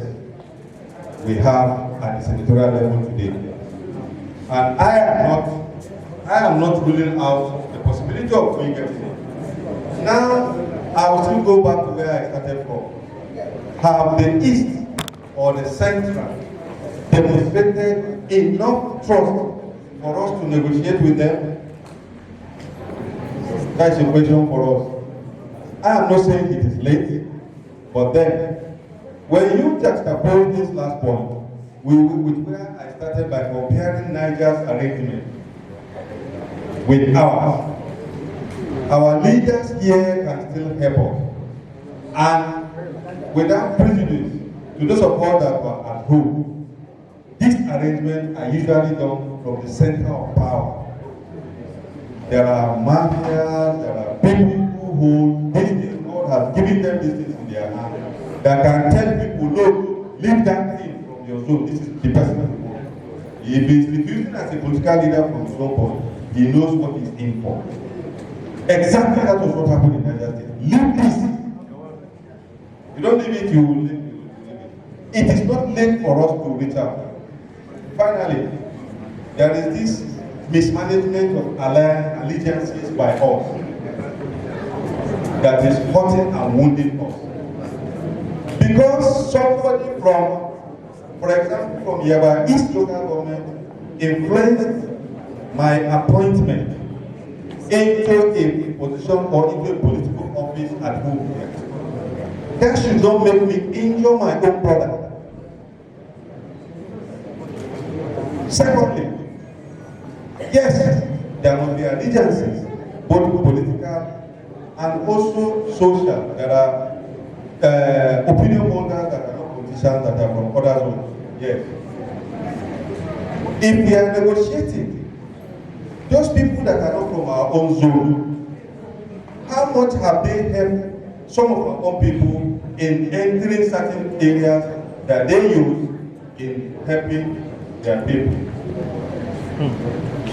we have at the senatorial level today. And I am not ruling out the possibility of doing it. Now, I will still go back to where I started from. Have the East or the Central demonstrated enough trust for us to negotiate with them? That's a question for us. I am not saying it is late, but then, when you juxtapose this last point with where I started by comparing Niger's arrangement with ours, our leaders here can still help us. And without prejudice to those of us that were at home, these arrangements are usually done from the center of power. There are mafias, there are people who hold these things. God has given them these things in their hands that can tell people, look, leave that thing from your zone. This is the personal one. If he's refusing as a political leader from his own point, he knows what he's in for. Exactly that was what happened in Niger State. Leave this. You don't leave it, you will leave it. It is not late for us to reach out. Finally, there is this mismanagement of allegiances by us that is hurting and wounding us. Because somebody from, for example, from Yaba East local government influenced my appointment into a position or into a political office at home here. That should not make me injure my own brother. Secondly, yes, there must be allegiances, both political and also social. There are opinion holders that are not politicians that are from other zones. Yes. If we are negotiating, those people that are not from our own zone, how much have they helped some of our own people in entering certain areas that they use in helping their people?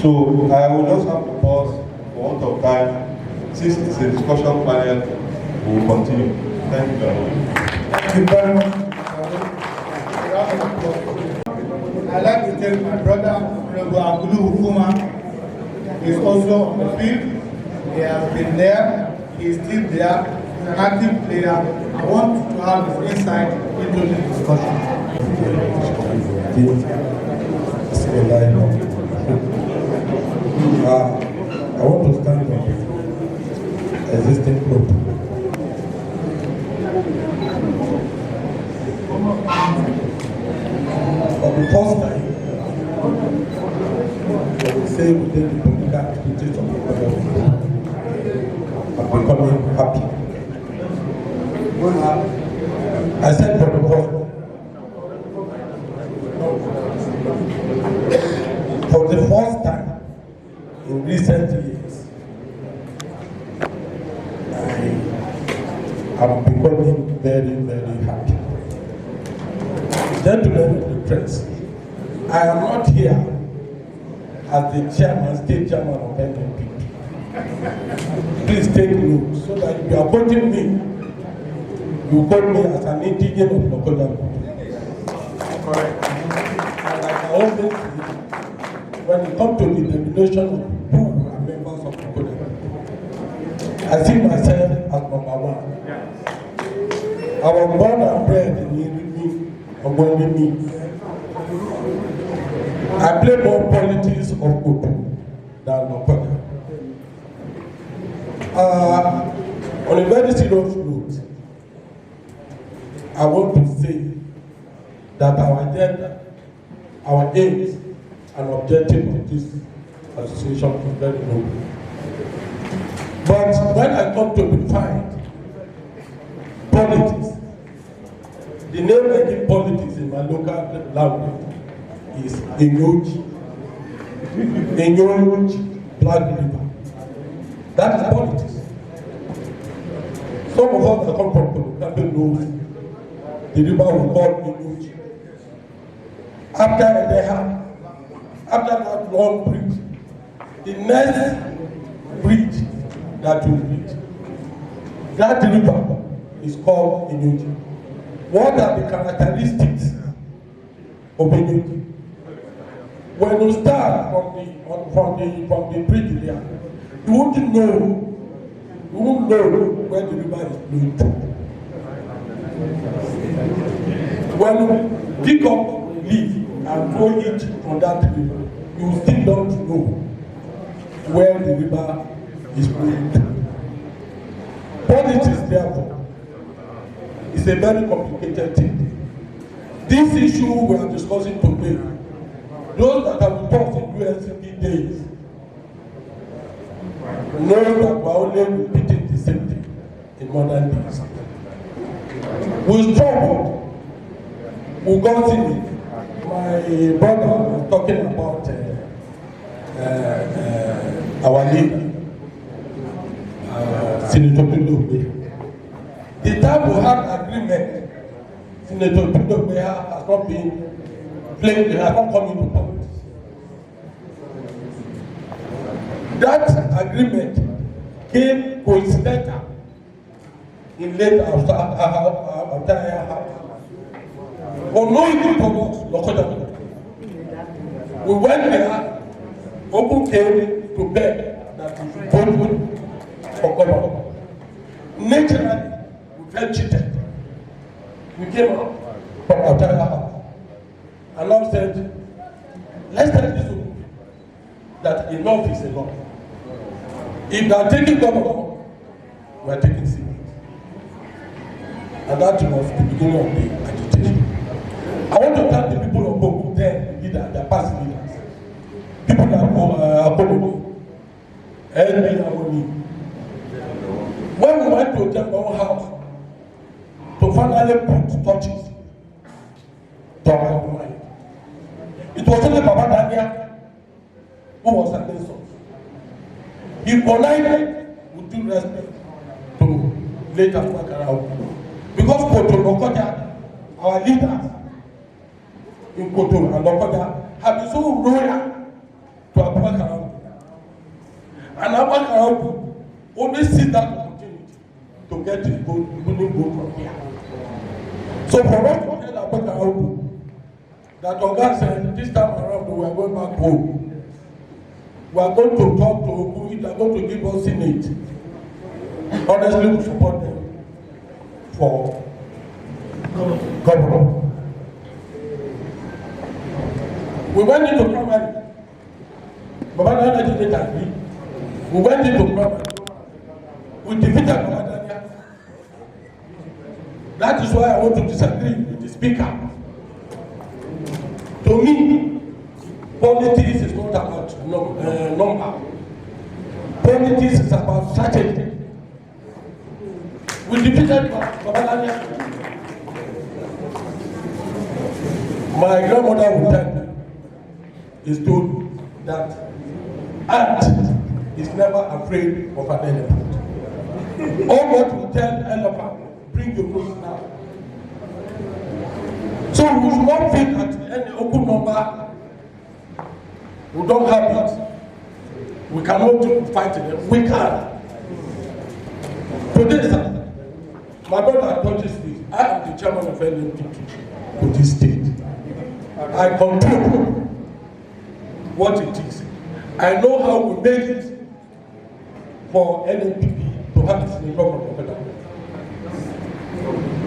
So I will just have to pause for want of time. Since it's a discussion panel, we will continue. Thank you very much. Thank you very much. I'd like to thank my brother, Honorable Abdul Hukuma. He's also on the field. He has been there. He's still there. He's an active player. I want to have his insight into the discussion. I want to stand on the existing group. For the first time, I would say within the political activities of the becoming happy. I said for the first, for the first time in recent years, I am becoming very, very happy. Gentlemen of the press, I am not here as the chairman, state chairman of NNP. Please take note so that if you are voting me, you call me as an indigent of Lokoja. Correct. And I can always say, when it comes to the definition of who are members of Lokoja, I see myself as number one. I was born and bred in Irimi, Ogwendimi. I play more politics of Koton than Lokoja. On a very serious note, I want to say that our agenda, our aims, and objective of this association is very noble. But when I come to define politics, the name I give politics in my local language is Enyoji. Enyoji, Black River. That is politics. Some of us that come from Koton-Karfe knows the river we call Enyoji. After that long bridge, the next bridge that will reach, that river is called Enyoji. What are the characteristics of Enyoji? When you start from the bridge there, you won't know where the river is flowing to. When you pick up leaf and throw it on that river, you still don't know where the river is flowing to. Politics, therefore, is a very complicated thing. This issue we are discussing today, those that have talked in USCP days, know that we are only repeating the same thing in modern days. We struggled, we got in it. My brother was talking about our leader, Senator Pindo. The time we had agreement, Senator Pindo has not been playing, has not come into politics. That agreement came coincidental in late after house. Unknowingly to us, Lokoja. We went there, Open came to beg that we should vote for government. Naturally, we felt cheated. We came out from our house and now said, let's take this over, that enough is enough. If they are taking government, we are taking civic. And that was the beginning of the agitation. I want to thank the people of Bogu, their past leaders. People that are Apollo, LB Amoni. When we went to their own house to finally put touches to our mind, it was only Baba Daniel who was against us. He politely with due respect to later Makarao. Because Koton-Lokoja, our leaders in Koton and Lokoja have been so loyal to Makarao. And Makarao only sees that opportunity to get his winning vote from here. So for us to tell Makarao that Oga said this time around we are going back home. We are going to talk to Ogu, they are going to give us Senate. Honestly, we support them for government. We went into primary. Baba Daniel didn't agree. We went into primary. We defeated Baba Daniel. That is why I want to disagree with the speaker. To me, politics is not about number. Politics is about strategy. defeated Babalania. My grandmother would tell me a story that ant is never afraid of an elephant. All what we tell elephant, bring your clothes now. So we should not think that any open number, we don't have it. We cannot fight them. We can. Today, sir, my brother touches this. I am the chairman of LMPP for this state. I control what it is. I know how we make it for LMPP to have this in the government.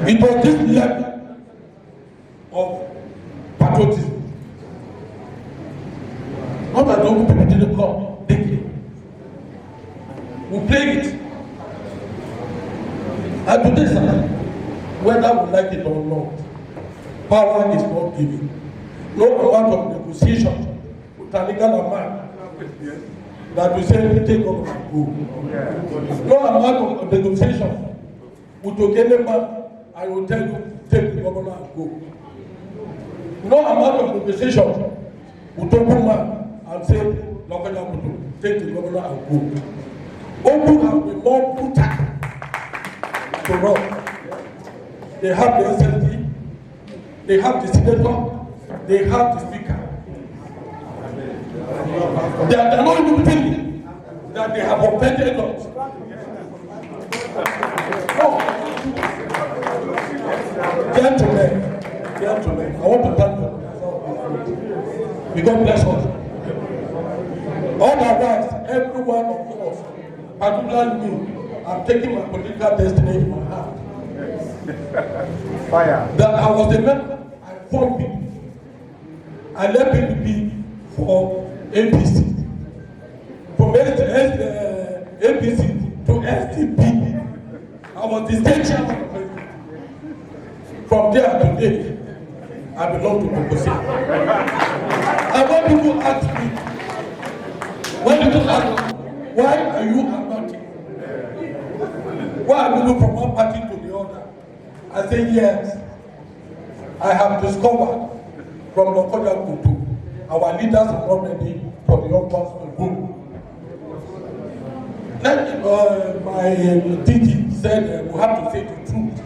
It was this level of patriotism. Not that local people didn't come, they came. We played it. And today, sir, whether we like it or not, power is not given. No amount of negotiation with a legal man that we say take over and go. No amount of negotiation with a man, I will tell you take the governor and go. No amount of negotiation with a man and say Lokoja take the governor and go. Open have been more brutal to run. They have the SLT, they have the senator, they have the speaker. They are not even thinking that they have offended us. No. Gentlemen, I want to thank you. May God bless us. Otherwise, every one of us, particularly me, I'm taking my political destiny in my hand. Fire. That I was a member, I formed people. I left PPP for APC. From APC to SDP, I was the state chairman of PPP. From there to today, I belong to PPC. And when people ask me, why are you a party? Why are you from one party to the other? I say yes. I have discovered from Lokoja Koton, our leaders are not ready for the young ones to go. My DG said we have to say the truth.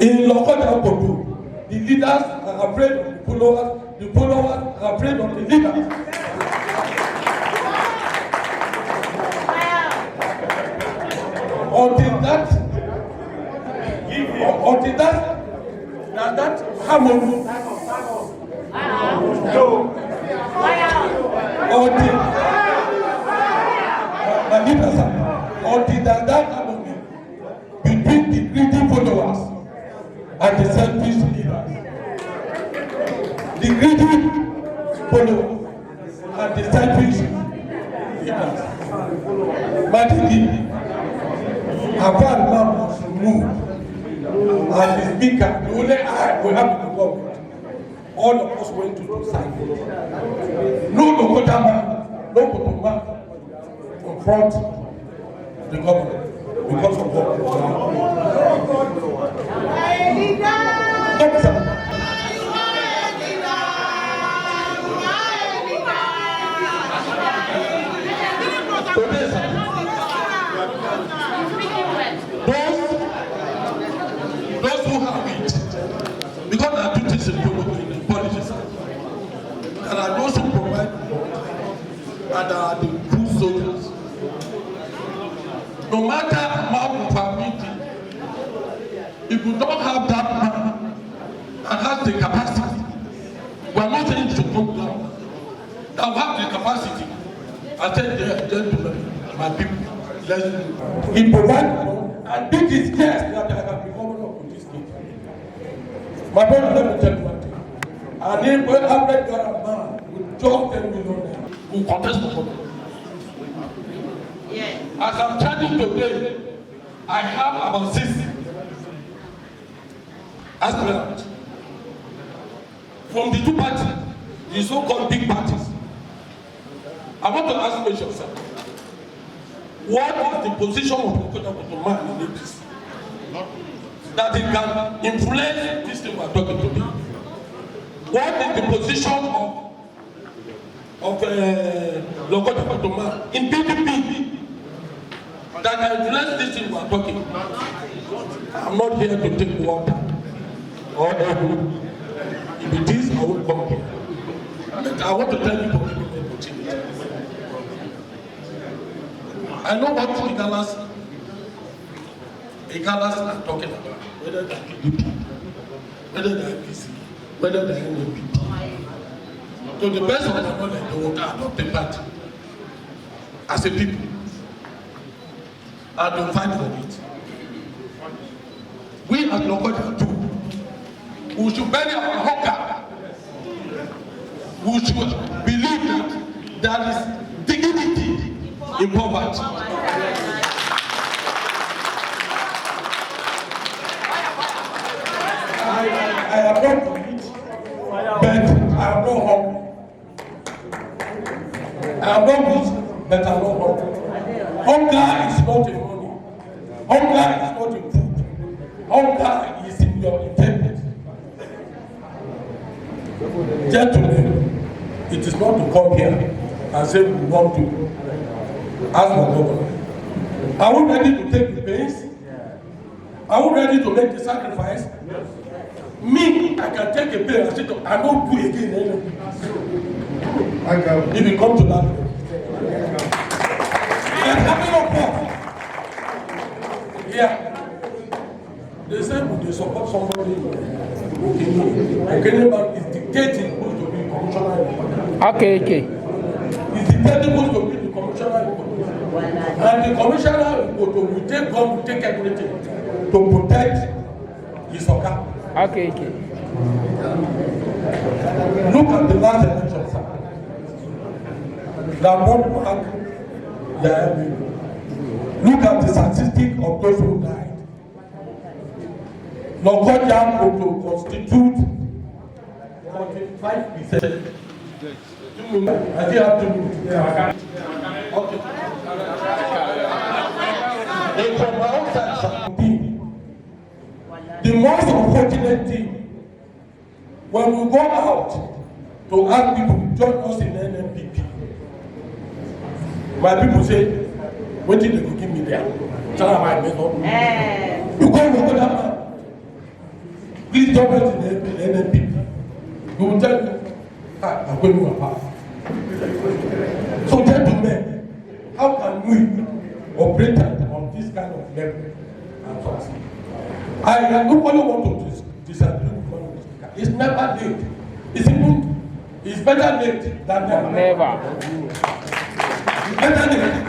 In Lokoja Koton, the leaders are afraid of the followers are afraid of the leaders. Until that harmony. Until that harmony between the greedy followers and the selfish leaders. The greedy followers and the selfish leaders. Madidi, our man must move. As the speaker, the only I will have to go. All of us went to the side. No Lokoja man, no Koton man confront the government because of what is those who have it, because I do this in politics, there are those who provide and there are the true soldiers. No matter how we permit, if we don't have that man and has the capacity, we are not saying to come down. Now we have the capacity. I said, gentlemen, my people, let's do it. He provides and this is yes that I can be governor of this state. My brother, let me tell you one thing. And if we average man with just 10 million, we contest the government. Yes. As I'm chatting today, I have about 6 aspirants from the two parties, the so-called big parties. I want to ask questions, sir. What is the position of Lokoja Koton-Karfe in APC? That it can influence this thing we are talking today. What is the position of Lokoja Koton-Karfe in PDP that can influence this thing we are talking? I'm not here to take water or air. If it is, I will come here. But I want to tell you to give me an opportunity. I know what Igalas are talking about, whether they're PDP, whether they're APC, whether they're NPP. To the best of my knowledge, they will adopt a party as a people and they'll fight for it. We at Lokoja too, we should bury our hunger. We should believe that there is dignity in poverty. I am not to eat, but I am not hungry. I am not rich, but I am not hungry. Hunger is not in money. Hunger is not in food. Hunger is in your integrity. Gentlemen, it is not to come here and say we want to ask for government. Are we ready to take the pains? Are we ready to make the sacrifice? Me, I can take a pain and say, I don't do again. If you come to that, yeah. They say when they support somebody, okay, is dictating who's to be commissioner. Okay. Is dictating who's to be the commissioner. And the commissioner will take everything to protect his organ. Okay. Look at the last election, sir. Look at the statistic of those who died. Lokoja to constitute 45%. I still have 2 minutes. Yeah. Okay. The most unfortunate thing, when we go out to ask people to join us in NNPP, my people say, what did they give me there? Tell them I made up. You go to that man. Please join us in NNPP. You will tell me, I'm going to apart. So gentlemen, how can we operate on this kind of level and trust? I nobody want to disagree with one speaker. It's never late. It's better late than never. It's better late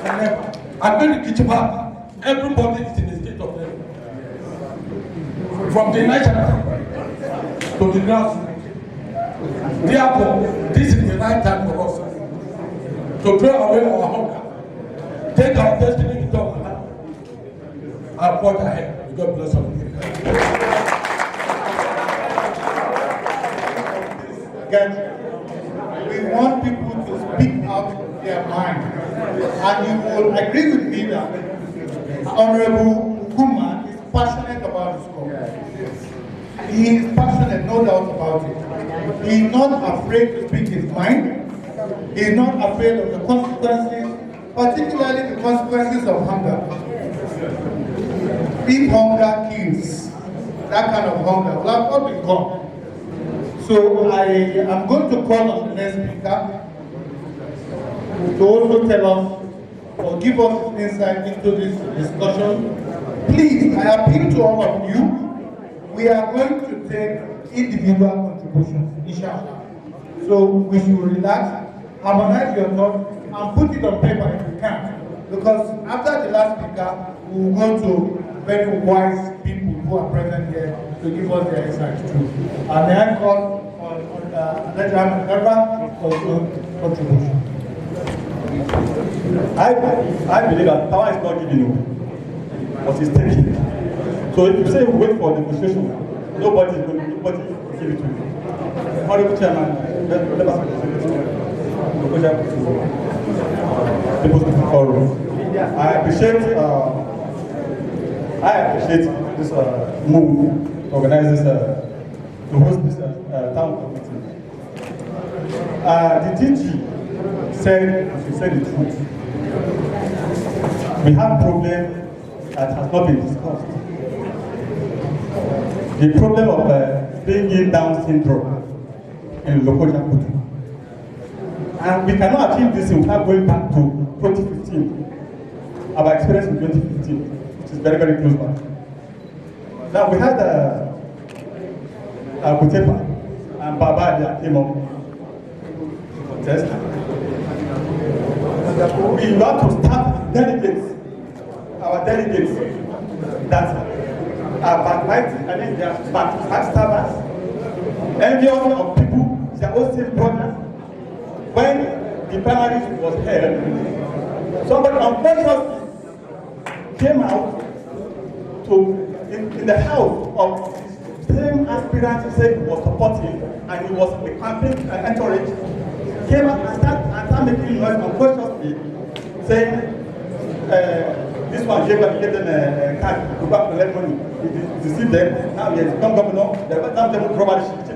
than never. I'm going to teach about everybody is in a state of level. From the national to the grassroots. Therefore, this is the right time for us to throw away our hunger, take our destiny into our hands, and forge ahead. God bless you. Again, we want people to speak out their mind. And you will agree with me that Honorable Kuma is passionate about his cause. He is passionate, no doubt about it. He is not afraid to speak his mind. He is not afraid of the consequences, particularly the consequences of hunger. If hunger kills, that kind of hunger will have not been gone. So I am going to call on the next speaker to also tell us or give us insight into this discussion. Please, I appeal to all of you. We are going to take individual contributions, inshallah. So we should relax, harmonize your thoughts, and put it on paper if we can. Because after the last speaker, we will go to very wise people who are present here to give us their insights too. And then call on Alejandro Garba for his contribution. I believe that power is not given away, but it's taken. So if you say we wait for negotiation, nobody will give it to you. Honorable Chairman, let us People's Forum. I appreciate this move to organize this, to host this town meeting. The DG said, she said the truth. We have problem that has not been discussed. The problem of bringing down syndrome in Lokoja, Koton. And we cannot achieve this without going back to 2015. Our experience in 2015, which is very, very close by. Now we had Kutepa and Baba that came up to contest. We want to start delegates, our delegates that are backbiting, and then they are backstabbers, envious of people, their own same brothers. When the primaries was held, somebody unconsciously came out in the house of the same aspirant he said he was supporting, and he was the campaign entourage, came out and started making noise unconsciously, saying, this one gave them a card to go back to let money. He deceived them. Now he has become governor. They went down them with robbery. He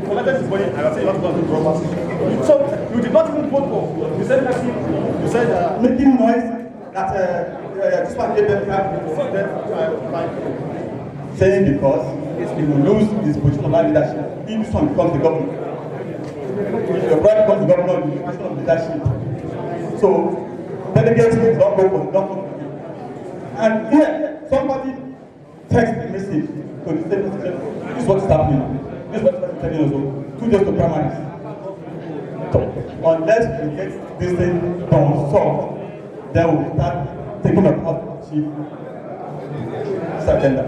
collected his money and I said, not going to robbery. So you did not even vote for. You said nothing. You said making noise that this one gave them a card to saying because he will lose his position of leadership if this one becomes the governor. If your brother becomes the governor, you lose the position of leadership. So delegates don't go for the government. And here, somebody text a message to the state president. This is what is happening. This is what is telling us. 2 days to primaries. So, unless we get this thing done, solved, then we will start taking up how to achieve this agenda.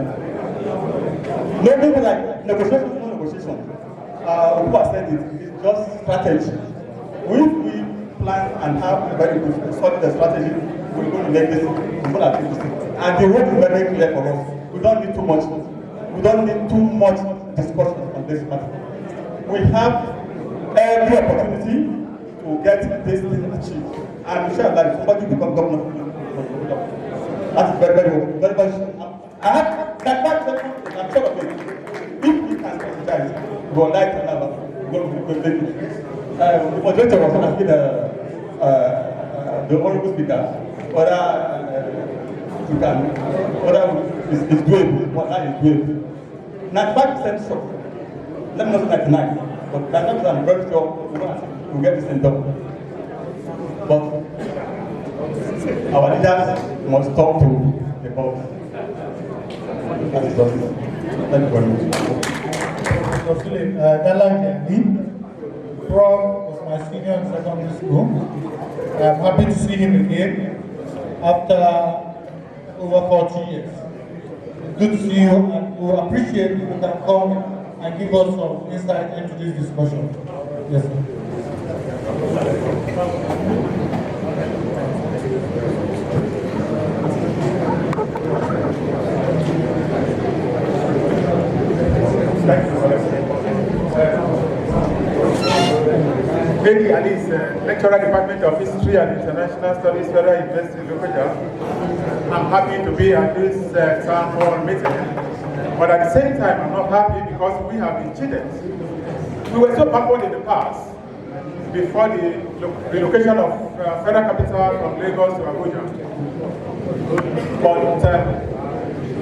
No people like negotiation, no negotiation. Who has said it? It's just strategy. We plan and have a very good solid strategy, we're going to make this, we're going to achieve this thing. And the road is very clear for us. We don't need too much. We don't need too much discussion on this matter. We have every opportunity to get this thing achieved. And we shall like somebody become governor. That's very, very, very much. I have that second, I'm sure of it. If we can strategize, we would like to have the moderator was asking the honorable speaker whether is doing what that is doing. 95% sure. Let me not say 99, but 99% I'm very sure we'll get this thing done. But our leaders must talk to the boss. That is just it. Thank you very much. Prof was my senior in secondary school. I'm happy to see him again after over 40 years. It's good to see you, and we appreciate if you can come and give us some insight into this discussion. Yes, sir. Lady Alice, lecturer, Department of History and International Studies, Federal University, Lokoja. I'm happy to be at this town hall meeting, but at the same time, I'm not happy because we have been cheated. We were so backward in the past, before the relocation of federal capital from Lagos to Abuja. But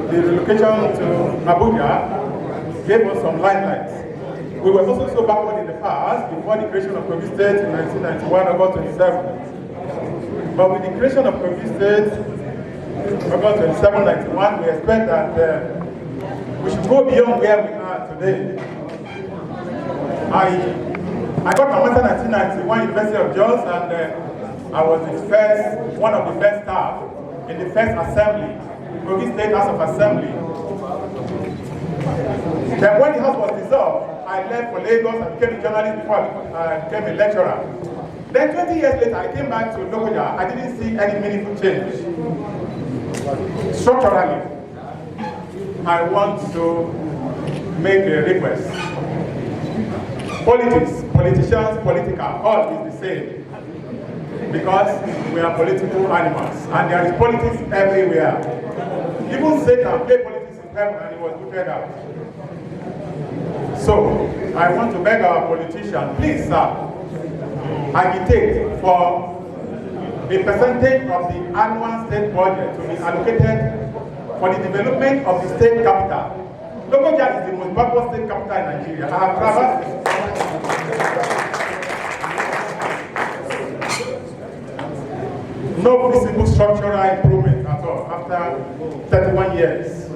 the relocation to Abuja gave us some limelight. We were also so backward in the past before the creation of Kogi State in 1991, August 27. But with the creation of Kogi State, August 27, 91, we expect that we should go beyond where we are today. I got my master in 1991, University of Jos, and I was one of the first staff in the first assembly, Kogi State House of Assembly. Then when the house was dissolved, I left for Lagos and became a journalist before I became a lecturer. Then 20 years later, I came back to Lokoja. I didn't see any meaningful change. Structurally, I want to make a request. Politics, politicians, political, all is the same. because we are political animals and there is politics everywhere. Even Satan played politics in heaven and he was booted out. So, I want to beg our politicians, please sir, agitate for a percentage of the annual state budget to be allocated for the development of the state capital. Lokoja is the most populous state capital in Nigeria. I have traveled. No visible structural improvement at all after 31 years.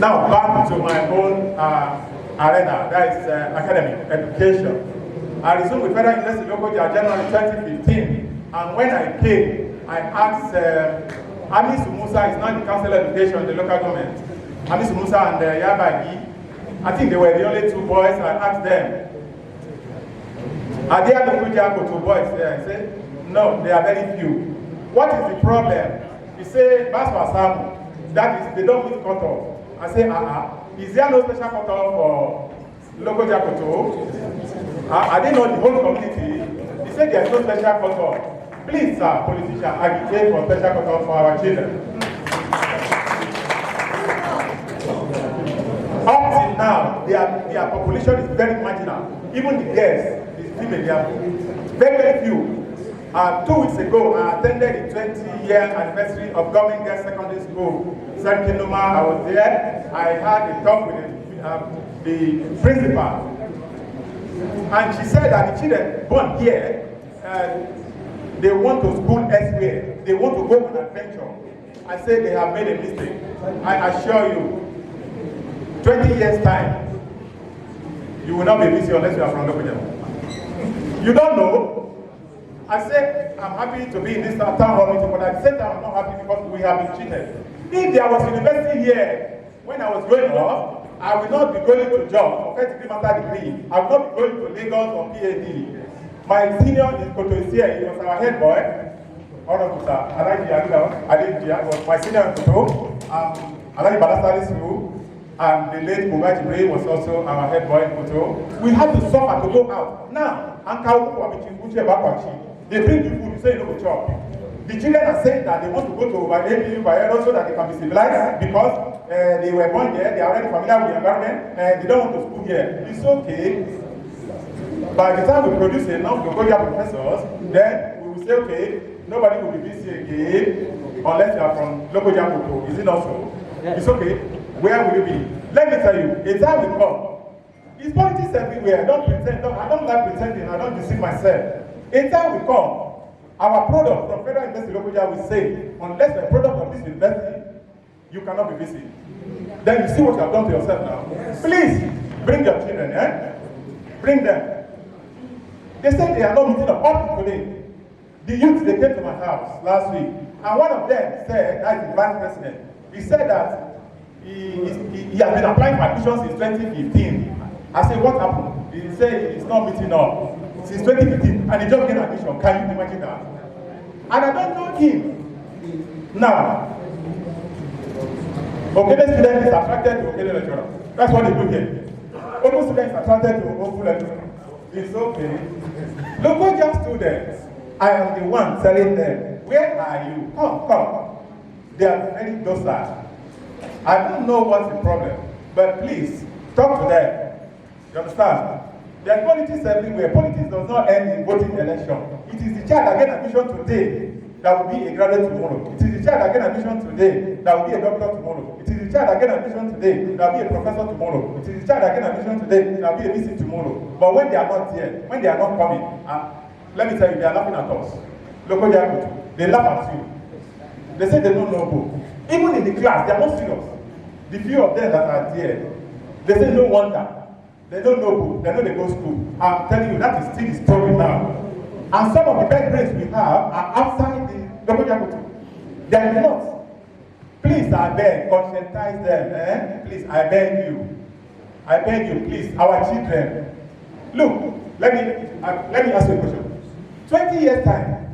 Now back to my own arena, that is academic education. I resumed with Federal University Lokoja January 2015, and when I came, I asked Amisu Musa is now the Council of Education in the local government. Amisu Musa and Yabagi, I think they were the only two boys. I asked them, are there Lokoja two boys there? I said, no, there are very few. What is the problem? He said, Baswa Samu, that is, they don't meet cutoff. I say, is there no special cutoff for Lokoja Koto? I didn't know the whole community. He said there's no special cutoff. Please, sir, politicians, agitate for special cutoff for our children. Up till now, their population is very marginal. Even the girls, the female, they are very, very few. 2 weeks ago, I attended the 20-year anniversary of Government Girls Secondary School, Sentinoma. I was there. I had a talk with the principal. And she said that the children born here, they want to school elsewhere. They want to go on adventure. I said they have made a mistake. I assure you, 20 years time, you will not be busy unless you are from Lokoja. You don't know. I said, I'm happy to be in this town hall meeting, but at the same time, I'm not happy because we have been cheated. If there was university here, when I was growing up, I will not be going to job for first degree, master degree. I will not be going to Lagos for PhD. My senior in Koton-Karfe, he was our head boy. Honorable sir, Alhaji was my senior in Koton. Alhaji Balasari School. And the late Kogaji Bray was also our head boy in Koto. We had to suffer to go out. Now, they bring you food, you say you don't go chop. The children are saying that they want to go to Bayero so that they can be civilized because they were born there, they are already familiar with the environment, and they don't want to school here. It's okay. By the time we produce enough Lokoja professors, then we will say, okay, nobody will be busy again unless you are from Lokoja Koto. Is it not so? Yeah. It's okay. Where will you be? Let me tell you, a time will come. It's politics everywhere. Don't pretend. I don't like pretending. I don't deceive myself. A time will come. Our product from Federal University Lokoja will say, unless you're a product of this university, you cannot be busy. Then you see what you have done to yourself now. Please, bring your children, Bring them. They said they are not meeting up today. The youth, they came to my house last week, and one of them said, that is the vice president, he said that he has been applying for admission since 2015. I said, what happened? He said it's not meeting up since 2015, and he just get admission. Can you imagine that? And I don't know him. Now, Okene student is attracted to Okene lecturer. That's what they do here. Oku student is attracted to Oku lecturer. It's okay. Lokoja students, I am the one telling them, where are you? Come. They are very docile. I don't know what's the problem, but please, talk to them. You understand? There's politics everywhere. Politics does not end in voting election. It is the child that gets admission today that will be a graduate tomorrow. It is the child that gets admission today that will be a doctor tomorrow. It is the child that gets admission today that will be a professor tomorrow. It is the child that gets admission today that will be a VC tomorrow. But when they are not here, when they are not coming, let me tell you, they are laughing at us. Lokoja, they laugh at you. They say they don't know book. Even in the class, they are not serious. The few of them that are there, they say no wonder. They don't know book. They know they go to school. I'm telling you, that is still the story now. And some of the best grades we have are outside the Lokoja. They are not. Please, I beg, conscientize them. Please, I beg you. I beg you, please, our children. Look, let me ask you a question. 20 years time.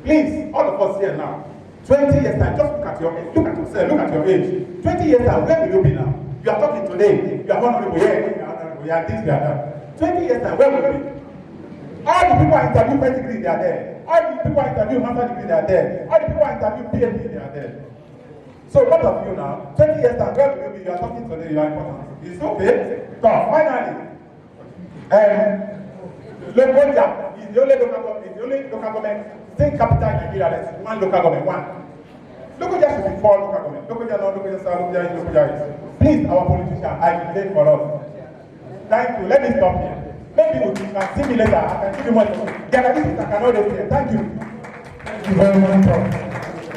Please, all of us here now. 20 years time, just look at your age, look at yourself, look at your age. 20 years time, where will you be now? You are talking today, you are honorable, you are this, you are that. 20 years time, where will you be? All All the people I interview first degree, they are there. All the people I interview master degree, they are there. All the people I interview PhD, they are there. So what of you now? 20 years now, God will be, you are talking today, you are important. It's okay. Come, finally. Lokoja is the only local government, state capital in Nigeria. That's one local government, one. Lokoja should be 4 local government. Lokoja North, Lokoja South, Lokoja East, Lokoja East. Please, our politicians, I pray for us. Thank you. Let me stop here. Maybe you can see me later. I can give you money. Journalists, I cannot do it. Thank you. Thank you very much, Prof.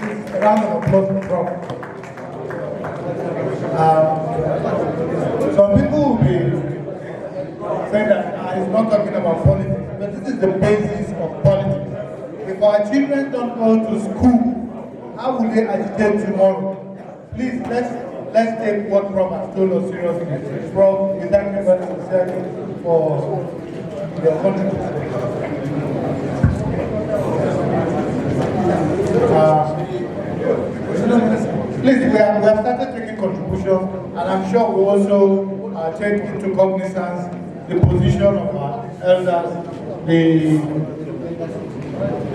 Please, a round of applause for Prof. Some people will be saying that he's not talking about politics, but this is the basis of politics. If our children don't go to school, how will they agitate tomorrow? Please, let's take what Prof has told us seriously. Prof, we thank you very sincerely for your contribution. Please, we have started taking contributions, and I'm sure we also take into cognizance the position of our elders.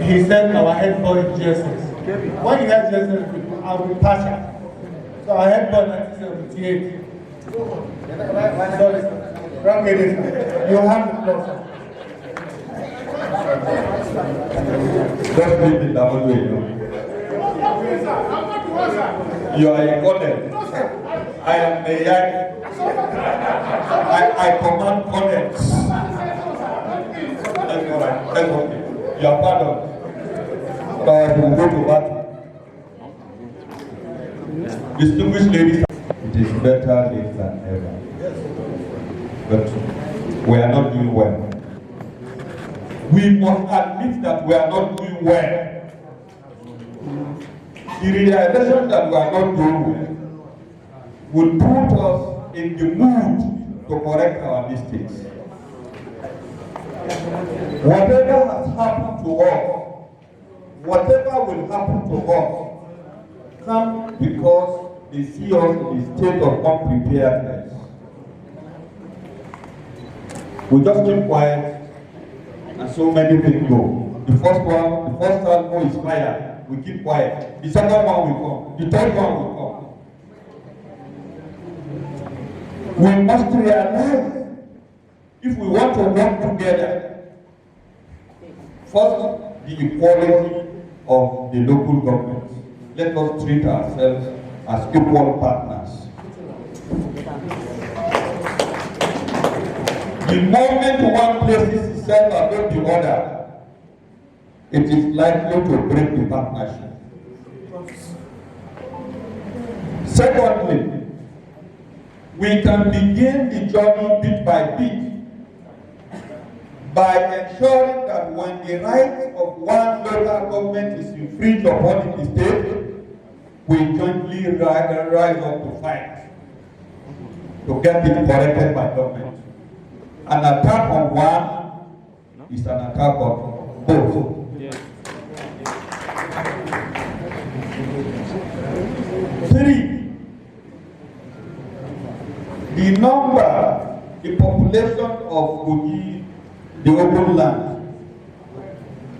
He said our head boy is Jesus. When you hear Jesus, I will be partial. So our head boy 1978. Sorry, wrong ladies. You have the floor. Just leave it that way. You are a colonel. I am a young. I command colonels. That's all right. That's okay. You are pardoned. But we will go to battle. Distinguished ladies, it is better late than ever. But we are not doing well. We must admit that we are not doing well. The realization that we are not doing well will put us in the mood to correct our mistakes. Whatever has happened to us, whatever will happen to us, comes because they see us in a state of unpreparedness. We just keep quiet, and so many things go. The first salvo is fire. We keep quiet. The second one will come. The third one will come. We must realize if we want to work together, first, the equality of the local government. Let us treat ourselves as equal partners. The moment one places itself above the other, it is likely to break the partnership. Secondly, we can begin the journey bit by bit by ensuring that when the rights of one local government is infringed upon in the state, we jointly rise up to fight to get it corrected by government. An attack on one is an attack on both. Three, the population of Kogi, the open land,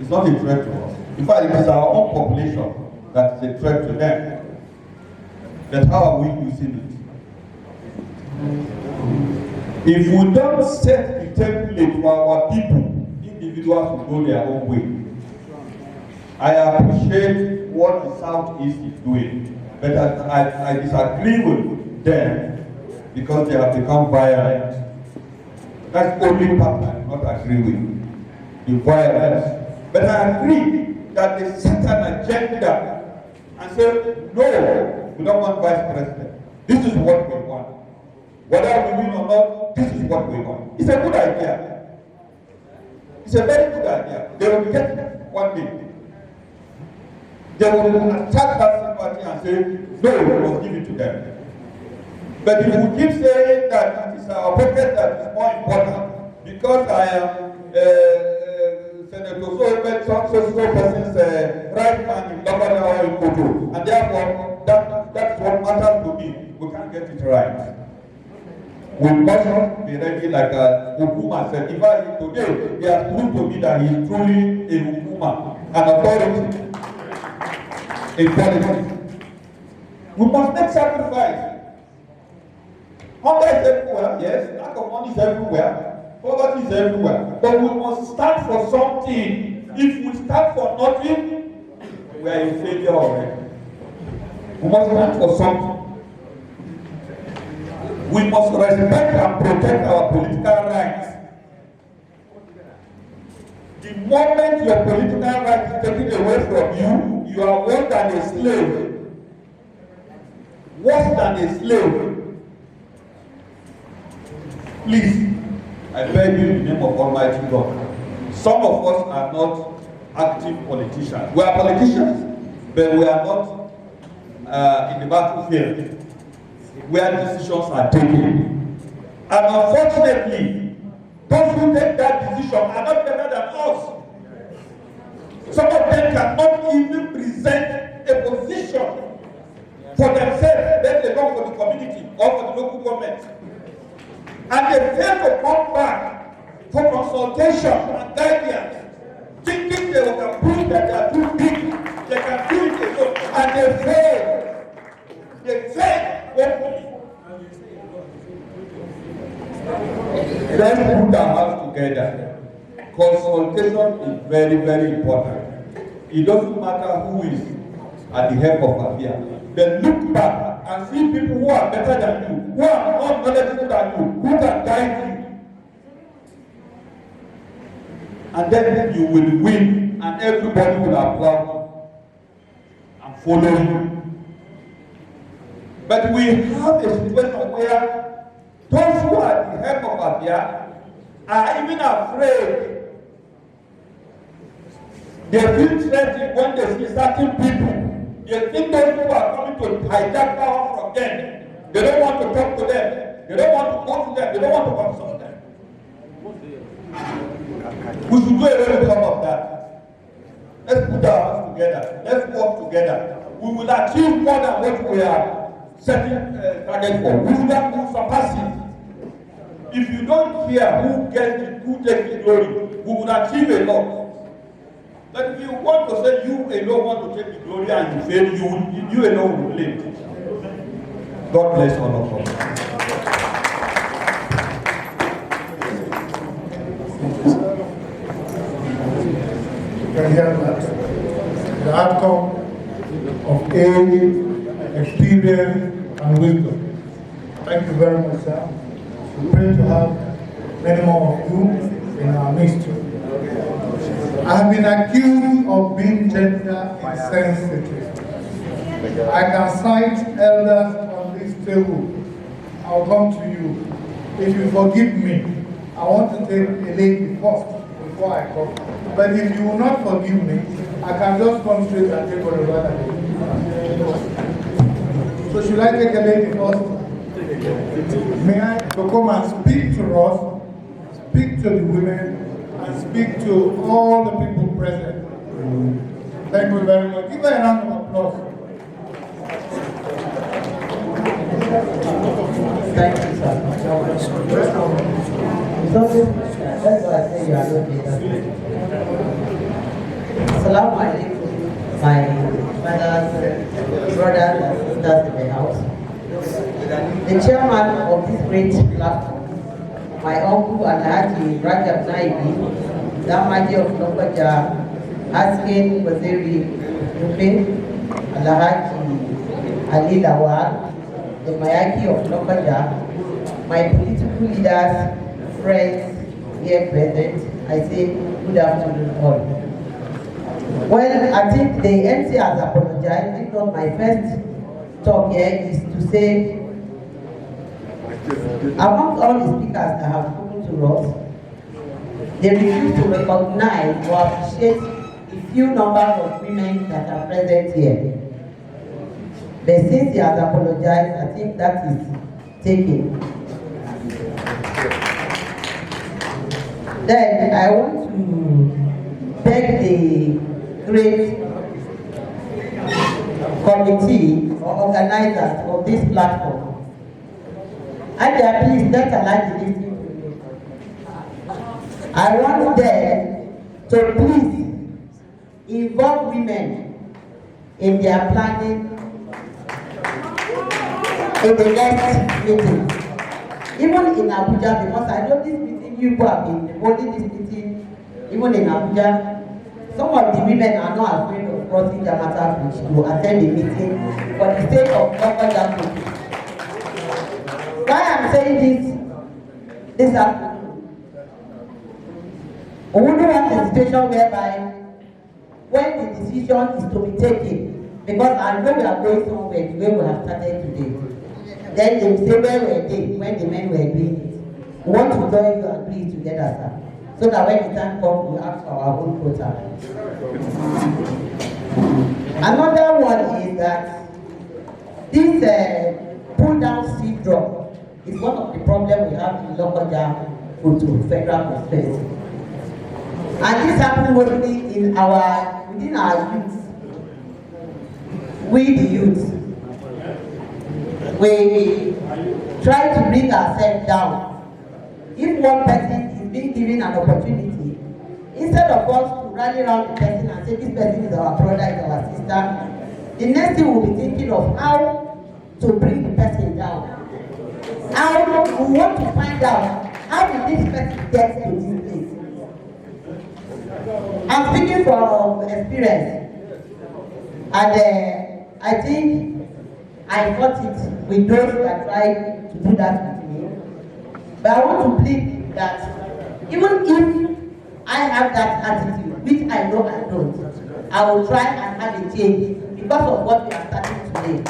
is not a threat to us. In fact, it is our own population that is a threat to them. But how are we using it? If we don't set the template for our people, individuals will go their own way. I appreciate what the Southeast is doing, but I disagree with them because they have become violent. That's the only part I do not agree with, the violence. But I agree that they set an agenda and say, no, we don't want vice president. This is what we want. Whether we win or not, this is what we want. It's a good idea. It's a very good idea. They will get it one day. They will attack that sympathy and say, no, we must give it to them. But if we keep saying that it is our pocket that is more important, because I am Senator so person's right man in Lokoja or in Koton, and therefore that's what matters to me. We can't get it right. We must not be ready like Okuma said. In fact, today, he has proved to me that he is truly a Okuma, an authority in politics. We must make sacrifice. Hunger is everywhere, yes. Lack of money is everywhere. Poverty is everywhere. But we must start for something. If we start for nothing, we are in failure already. We must start for something. We must respect and protect our political rights. The moment your political rights is taken away from you, you are worse than a slave. Worse than a slave. Please, I beg you in the name of Almighty God. Some of us are not active politicians. We are politicians, but we are not in the battlefield where decisions are taken. And unfortunately, those who take that decision are not better than us. Some of them cannot even present a position for themselves, let alone for the community or for the local government. And they fail to come back for consultation and guidance, thinking they can prove that they are too big, they can do it alone, and they fail. They fail openly. Let's put our hands together. Consultation is very, very important. It doesn't matter who is at the help of Abia. Then look back and see people who are better than you, who are more knowledgeable than you, who can guide you. And then you will win, and everybody will applaud and follow you. But we have a situation where those who are at the help of Abia are even afraid. They feel threatened when they see certain people. They think those people are coming to hijack power from them. They don't want to talk to them. They don't want to go to them. They don't want to consult them. We should do a little bit of that. Let's put our hands together. Let's work together. We will achieve more than what we are setting target for. We will surpass it. If you don't care who takes the glory, we will achieve a lot. But if you want to say you alone want to take the glory and you fail, you alone will blame it. God bless all of us. You can hear that. The outcome of age, experience, and wisdom. Thank you very much, sir. We pray to have many more of you in our midst. I have been accused of being gender insensitive. I can cite elders on this table. I'll come to you. If you forgive me, I want to take a lady first before I come. But if you will not forgive me, I can just come straight and take on the other lady. So should I take a lady first? May I come and speak to us, speak to the women, and speak to all the people present. Thank you very much. Give her a round of applause. Thank you, sir. So, that's why I say you are not leaders. Assalamu alaikum, my brothers, and sisters in the house. The chairman of this great platform, my uncle Alhaji Rajab Naibi, Damaji of Lokoja, Haskin Waziri Rupe, Alhaji Ali Lawal, the Mayaki of Lokoja, my political leaders, friends here present, I say good afternoon all. Well, I think the MC has apologized. If not, my first talk here is to say, among all the speakers that have spoken to us, they refuse to recognize or appreciate the few numbers of women that are present here. But since he has apologized, I think that is taken. Then I want to beg the great committee or organizers of this platform Adia, please let Alhaji listen to me. I want them to please involve women in their planning in the next meeting. Even in Abuja, because I know this meeting you have been holding this meeting, even in Abuja, some of the women are not afraid of crossing the matter bridge to attend the meeting for the sake of Lokoja people. Why I'm saying this afternoon, we wouldn't want a situation whereby when the decision is to be taken, because I know we are going somewhere the way we have started today, then they will say, where were they when the men were doing it? We want to join you and do it together, sir. So that when the time comes, we ask for our own quota. Another one is that this pull down seed drop is one of the problems we have in Lokoja to federal constituency. And this happens mostly within our youth. We the youth, we try to bring ourselves down. If one person is being given an opportunity, instead of us to rally around the person and say this person is our brother, is our sister, the next thing we'll be thinking of how to bring the person down. How we want to find out how did this person get to this place. I'm speaking from experience, and I think I fought it with those that tried to do that with me. But I want to plead that even if I have that attitude, which I know I don't, I will try and have a change because of what we are starting today.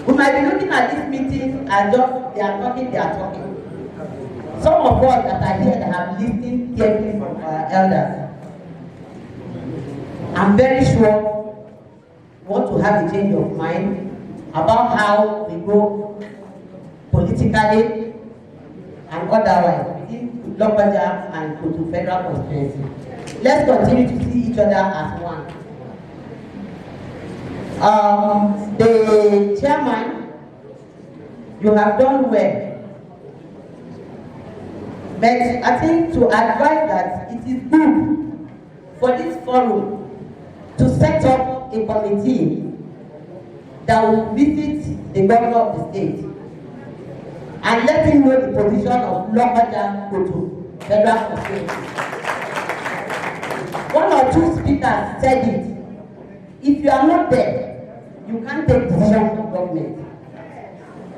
We might be looking at this meeting and just they are talking. Some of us that are here that have listened carefully from our elders, I'm very sure we want to have a change of mind about how we go politically and otherwise within Lokoja and Koton federal constituency. Let's continue to see each other as one. The chairman, you have done well. But I think to advise that it is good for this forum to set up a committee that will visit the governor of the state and let him know the position of Lokoja Koton federal constituency. One or two speakers said it. If you are not there, you can't take decisions from government.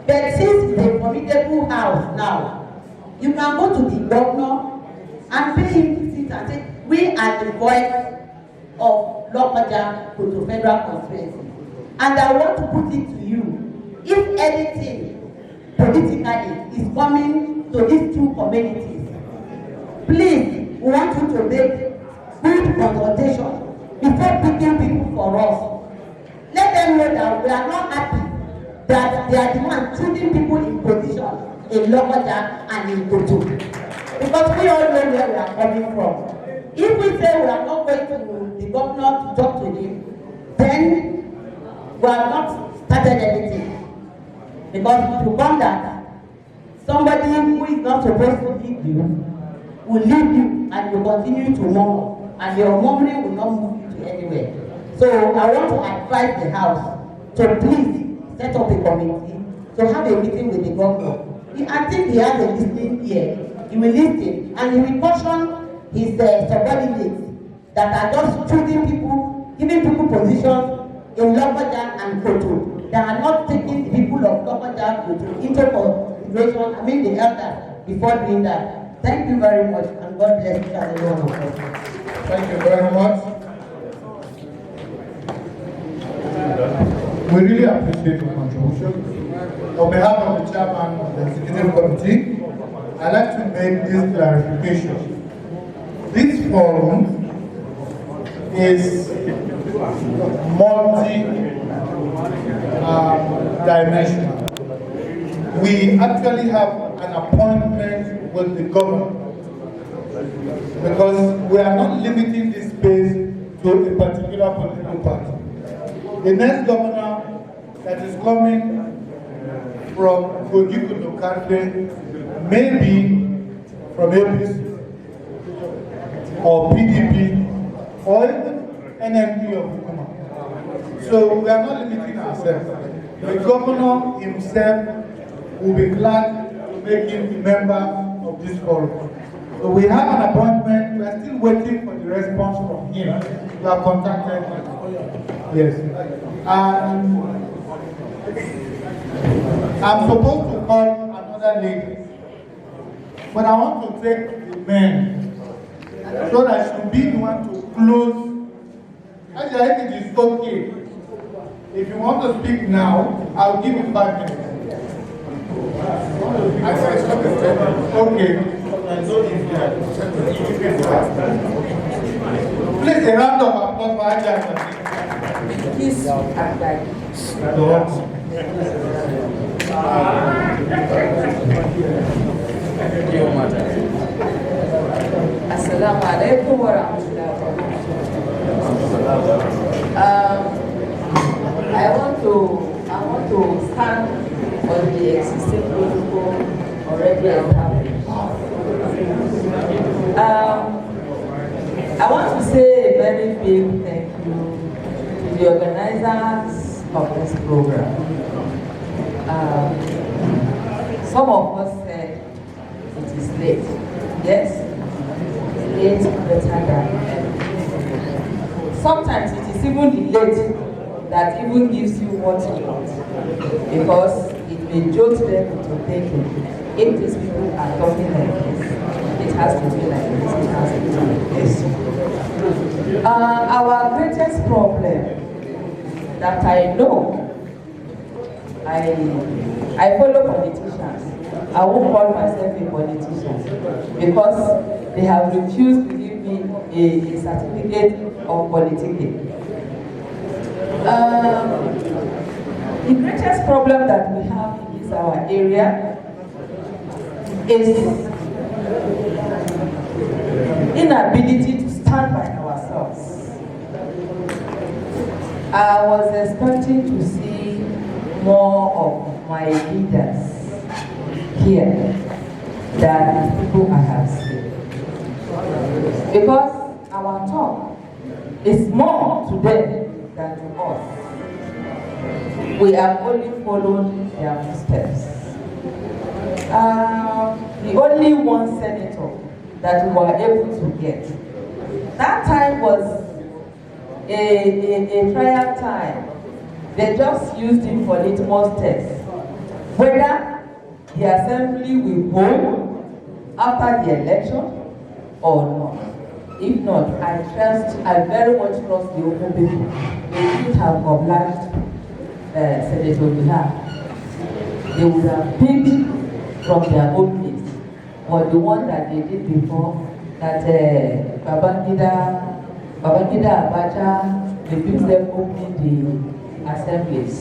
But since it's a formidable house now, you can go to the governor and pay him to sit and say, we are the voice of Lokoja Koton federal constituency. And I want to put it to you, if anything politically is coming to these two communities, please, we want you to make good consultation before picking people for us. Let them know that we are not happy that they are the ones choosing people in position in Lokoja and in Koton. Because we all know where we are coming from. If we say we are not going to the governor to talk to him, then we have not started anything. Because if you come that somebody who is not supposed to lead you will lead you and will continue to murmur, and your murmuring will not move you to anywhere. So I want to advise the house to please set up a committee to have a meeting with the governor. I think he has a listening ear. He will listen and he will caution his subordinates that are just choosing people, giving people positions in Lokoja and Koton. They are not taking the people of Lokoja and Koton into consideration, the elders, before doing that. Thank you very much and God bless each and every one of us. Thank you very much. We really appreciate your contribution. On behalf of the chairman of the executive committee, I'd like to make this clarification. This forum is multi-dimensional. We actually have an appointment with the governor because we are not limiting this space to a particular political party. The next governor that is coming from Koton-Karfe, maybe from APC or PDP or even NMP of Hukuma. So we are not limiting ourselves. The governor himself will be glad to make him a member of this forum. So we have an appointment. We are still waiting for the response from him. We have contacted him. Yes. And I'm supposed to call another lady, but I want to take the men so that I should be the one to close. Actually, I think it is okay. If you want to speak now, I'll give you 5 minutes. Okay. Please, a round of applause for Ajay. Please, Assalamu alaikum wa rahmatullahi wa barakatuh. I want to stand on the existing protocol already established. I want to say a very big thank you to the organizers of this program. Some of us said it is late. Yes, late better than never. Sometimes it is even the late that even gives you what you want, because it may jolt them into thinking, if these people are talking like this, it has to be like this, it has to be like this. Our greatest problem that I know, I follow politicians. I won't call myself a politician because they have refused to give me a certificate of politicking. The greatest problem that we have in our area is inability to stand by ourselves. I was expecting to see more of my leaders here than people I have seen. Because our talk is more to them than to us. We have only followed their footsteps. The only one senator that we were able to get. That time was a trial time. They just used it for litmus test. Whether the assembly will hold after the election or not. If not, I very much trust the Open people. They should have obliged Senator Bihar. They would have picked from their own list. But the one that they did before, that Babangida Abacha refused them opening the assemblies.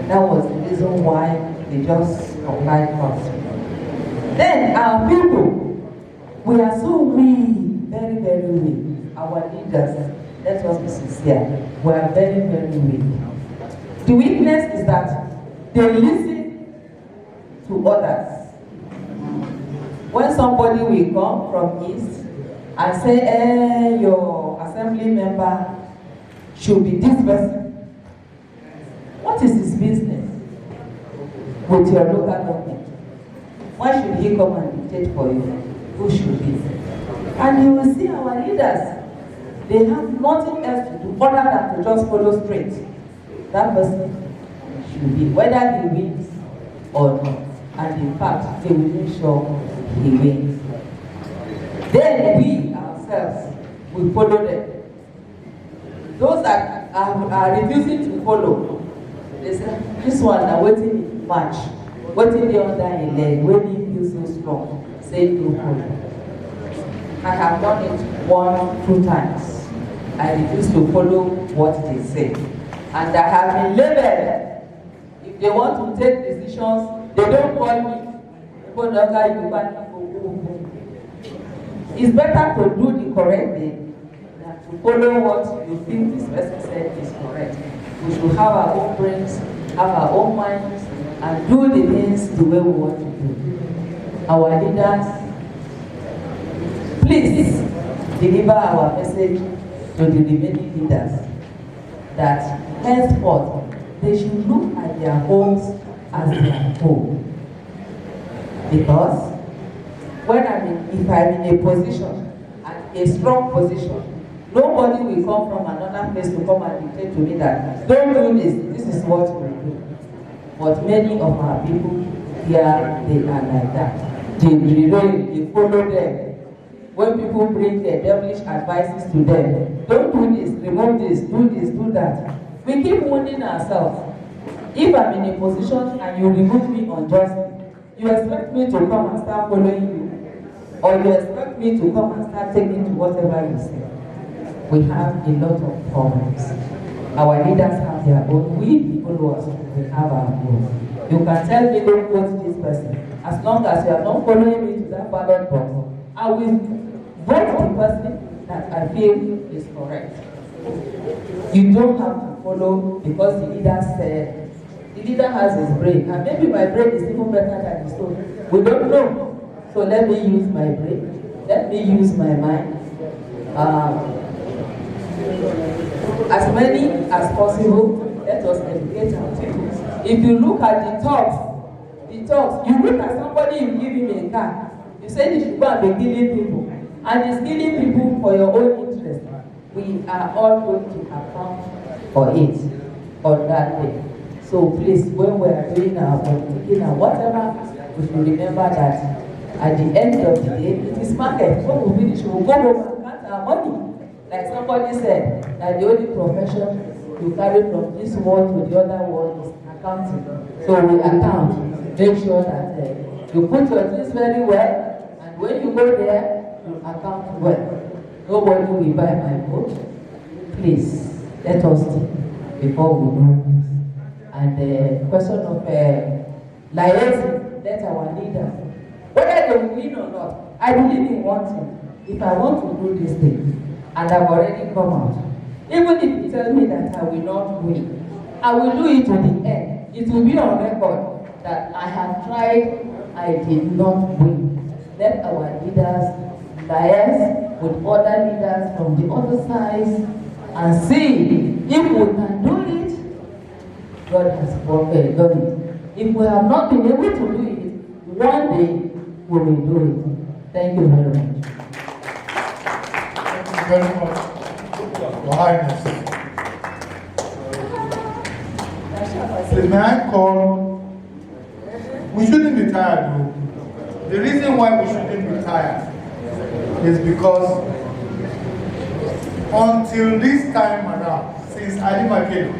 That was the reason why they just applied first. Then our people, we are so weak, very, very weak. Our leaders, let us be sincere, we are very, very weak. The weakness is that they listen to others. When somebody will come from East and say, your assembly member should be this person, what is his business with your local government? Why should he come and dictate for you? Who should be? And you will see our leaders, they have nothing else to do other than to just follow straight. That person should be, whether he wins or not. And in fact, they will make sure he wins. Then we ourselves will follow them. Those that are refusing to follow, they say, this one are waiting in March, waiting there under a leg, when he feels so strong, say no follow. I have done it 1-2 times. I refuse to follow what they say. And I have been labeled. If they want to take decisions, they don't call me. It's better to do the correct thing than to follow what you think this person said is correct. We should have our own brains, have our own minds, and do the things the way we want to do. Our leaders, please deliver our message to the remaining leaders that henceforth they should look at their homes as their home. Because if I'm in a position, and a strong position, nobody will come from another place to come and dictate to me that don't do this, this is what we do. But many of our people here, they are like that. They follow them. When people bring their devilish advices to them, don't do this, remove this, do that. We keep wounding ourselves. If I'm in a position and you remove me unjustly, you expect me to come and start following you, or you expect me to come and start taking to whatever you say. We have a lot of problems. Our leaders have their own. We, the followers, we have our own. You can tell me don't vote this person. As long as you are not following me to that ballot box, I will vote the person that I feel is correct. You don't have to follow because the leader said. The leader has his brain, and maybe my brain is even better than his own. We don't know. So let me use my brain. Let me use my mind. As many as possible, let us educate our people. If you look at the talks, you look at somebody, you give him a car, you say he should go and be killing people, and he's killing people for your own interest. We are all going to account for it on that day. So please, when we are doing our politicking and whatever, we should remember that at the end of the day, it is market. When we finish, we will go home and count our money. Like somebody said, that the only profession you carry from this world to the other world is accounting. So we account, make sure that you put your things very well, and when you go there, you account well. Nobody will buy my vote. Please, let us think before we do this. And the question of liaison, let our leaders, whether they will win or not, I believe in one thing. If I want to do this thing, and I've already come out, even if you tell me that I will not win, I will do it to the end. It will be on record that I have tried, I did not win. Let our leaders liaise with other leaders from the other side and see if we can do it. God has done it. If we have not been able to do it, one day we will do it. Thank you very much. Thank you very much, Your Highness. Please, may I call? We shouldn't be tired, though. The reason why we shouldn't be tired is because until this time around, since Ali Makelo,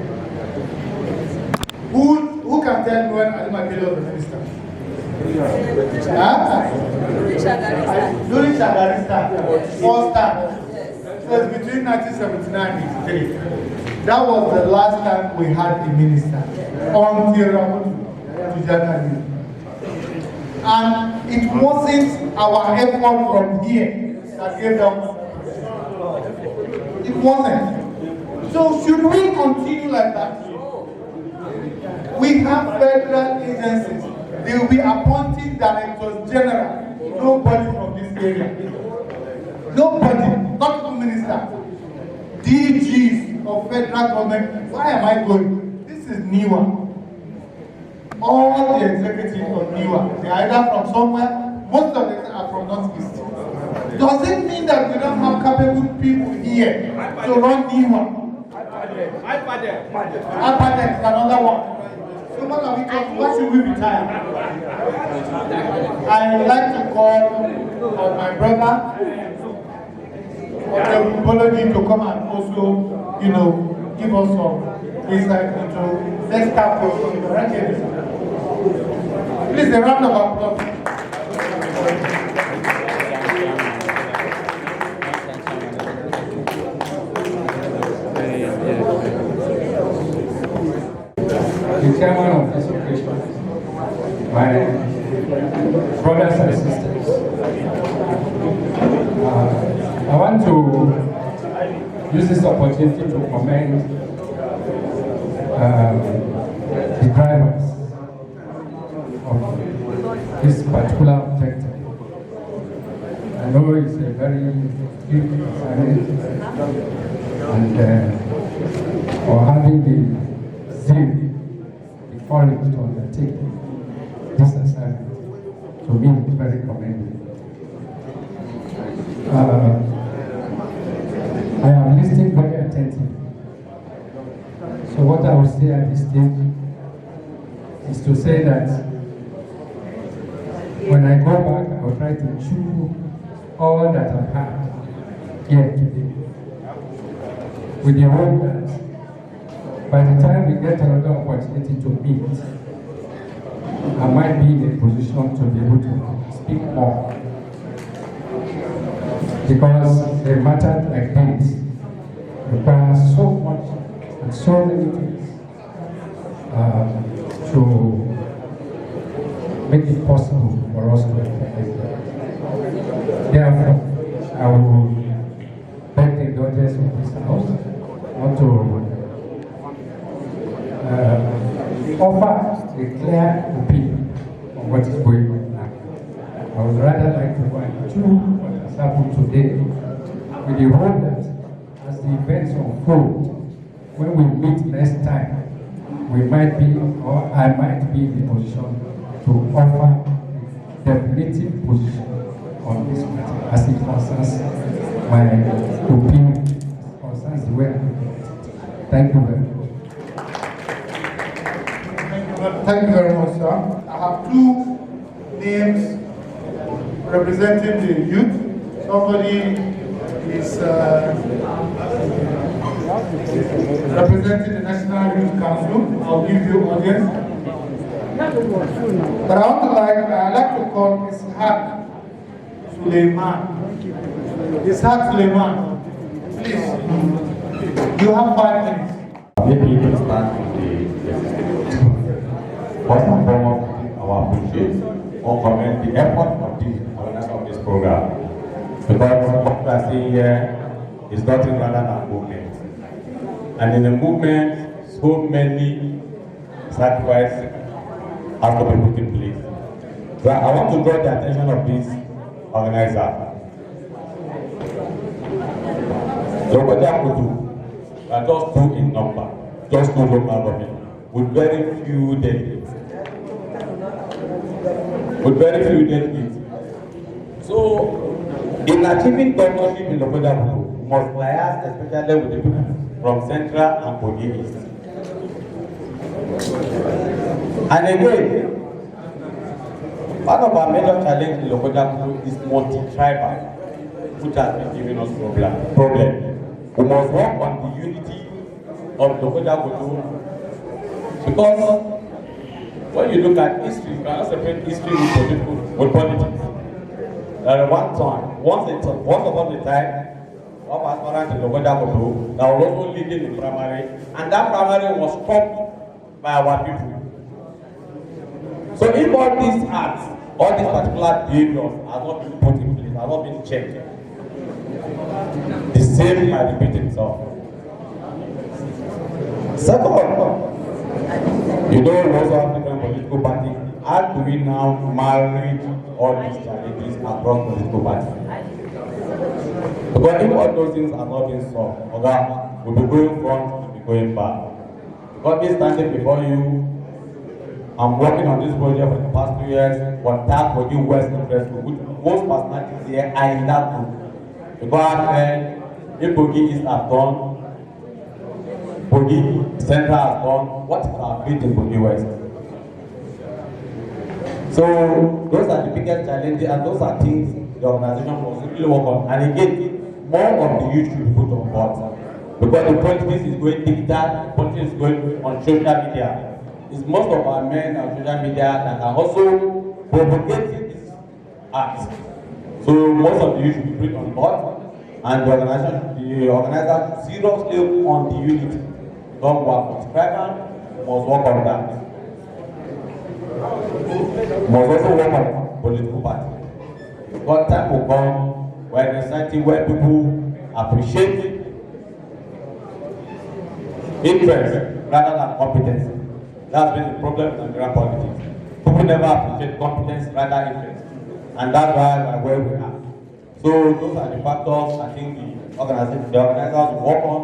who can tell me when Ali Makelo was the minister? During Shagarista, first time. It was between 1979 and 1983. That was the last time we had a minister until Ramutu to January. And it wasn't our effort from here that gave them. It wasn't. So should we continue like that? We have federal agencies. They will be appointing directors general. Nobody from this area. Nobody, not the minister. DGs of federal government. Why am I going? This is NIWA. All the executives of NIWA, they are either from somewhere, most of them are from Northeast. Does it mean that we don't have capable people here to run NIWA? Ipadek is another one. So what are we talking? Why should we retire? I would like to call on my brother, Lokoja, to come and also, give us some insight into let's start with the rankings. Please, a round of applause. The chairman of this occasion, my brothers and sisters, I want to use this opportunity to commend the drivers this particular objective. I know it's a very big assignment, and for having the zeal, the courage to undertake this assignment, to me it's very commendable. I am listening very attentively. So what I will say at this stage is to say that when I go back, I will try to chew all that I've had here today, with the hope that by the time we get another opportunity to meet, I might be in a position to be able to speak more. Because a matter like this requires so much and so many things to make it possible for us to effect that. Therefore, I will beg the indulgence of this house not to offer a clear opinion on what is going on now. I would rather like to go and chew what has happened today with the hope that as the events unfold, when we meet next time, we might be, or I might be in a position to offer a definitive position on this matter as it concerns my opinion, concerns the way I look at it. Thank you very much. Thank you very much, sir. I have two names representing the youth. Somebody is representing the National Youth Council. I'll give you audience. But I'd like to call Ishaq Suleiman. Ishaq Suleiman, please. You have 5 minutes. Maybe we can start with the first and foremost, I will appreciate or commend the effort of the organizer of this program. Because what we are seeing here is nothing rather than movement. And in the movement, so many sacrifices have to be put in place. So I want to draw the attention of this organizer. Lokoja Koton are just 2 in number, just 2 local government, with very few delegates. So, in achieving governorship in Lokoja Koton, we must liaise especially with the people from Central and Kogi East. And again, one of our major challenges in Lokoja Koton is multi-tribal, which has been giving us problem. We must work on the unity of Lokoja Koton, because when you look at history, you cannot separate history with politics. One time, once upon a time, one aspirant in Lokoja Koton that was also leading the primary, and that primary was stopped by our people. So if all these acts, all these particular behaviors are not being put in place, are not being checked, the same might repeat itself. Second, you know, we also have different political parties. How do we now manage all these challenges across political parties? Because if all those things are not being solved, okay, we'll be going front, we'll be going back. Because me standing before you, I'm working on this project for the past 2 years, but that for you West interest group, which most personalities here are in that group. Because if Kogi East has done, Kogi Central has done, what is our fate in Kogi West? So those are the biggest challenges, and those are things the organization must really work on. And again, more of the youth should be put on board. Because the politics is going digital, the politics is going on social media. It's most of our men on social media that are also propagating this act. So most of the youth should be put on board, and the organizer seriously on the unity. Don't work on subscriber, must work on that. Must also work on political party. Because time will come when a society where people appreciate interest rather than competence. That's been the problem in Nigerian politics. People never appreciate competence, rather interest. And that's why we're where we are. So those are the factors I think the organizers will work on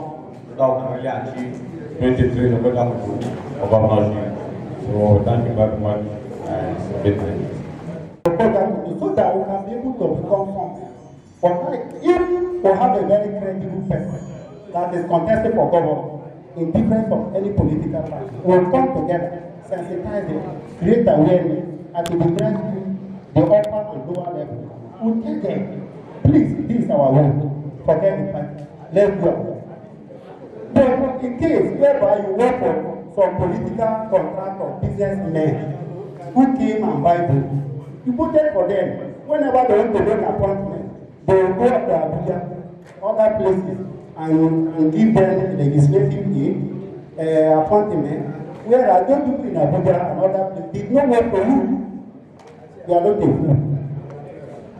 so that we can really achieve 23 Lokoja of governorship. So thank you very much. So that we can be able to become something. But if we have a very credible person that is contested for government, in difference of any political party, we'll come together, sensitize it, create awareness, and to the upper and lower level. We'll take them. Please, this is our way. Forget the party. Let's go. But in case whereby you work for some political contract or businessmen who came and buy books, you voted for them. Whenever they want to make appointment, they will go up to Abuja, other places, and give them legislative aid, appointment, whereas those people in Abuja and other places did not work for you. You are not a fool.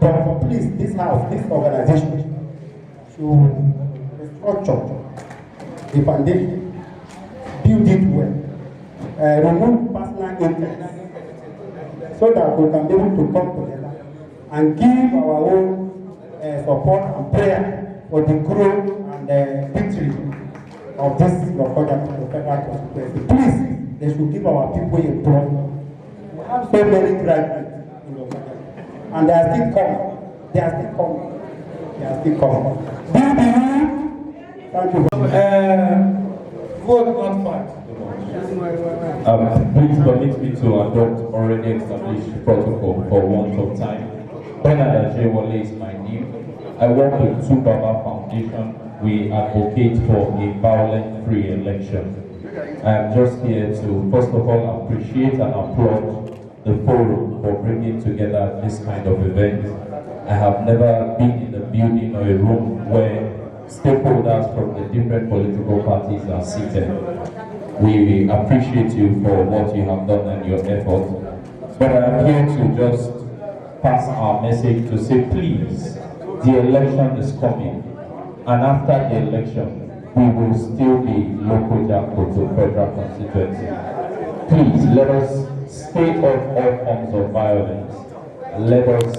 But please, this house, this organization, should structure the foundation, build it well, remove personal interest, so that we can be able to come together and give our own support and prayer for the growth and victory of this Lokoja federal constituency. Please, they should give our people employment. We have so many graduates in Lokoja, and they are still coming. They are still coming. They are still coming. Thank you. Vote not fight. Please permit me to adopt already established protocol for want of time. Bernard Ajewale is my name. I work with Baba Foundation. We advocate for a violent-free election. I am just here to, first of all, appreciate and applaud the forum for bringing together this kind of event. I have never been in a building or a room where stakeholders from the different political parties are seated. We appreciate you for what you have done and your efforts. But I am here to just pass our message to say, please, the election is coming. And after the election, we will still be Lokoja Koton federal constituency. Please, let us stay off all forms of violence. Let us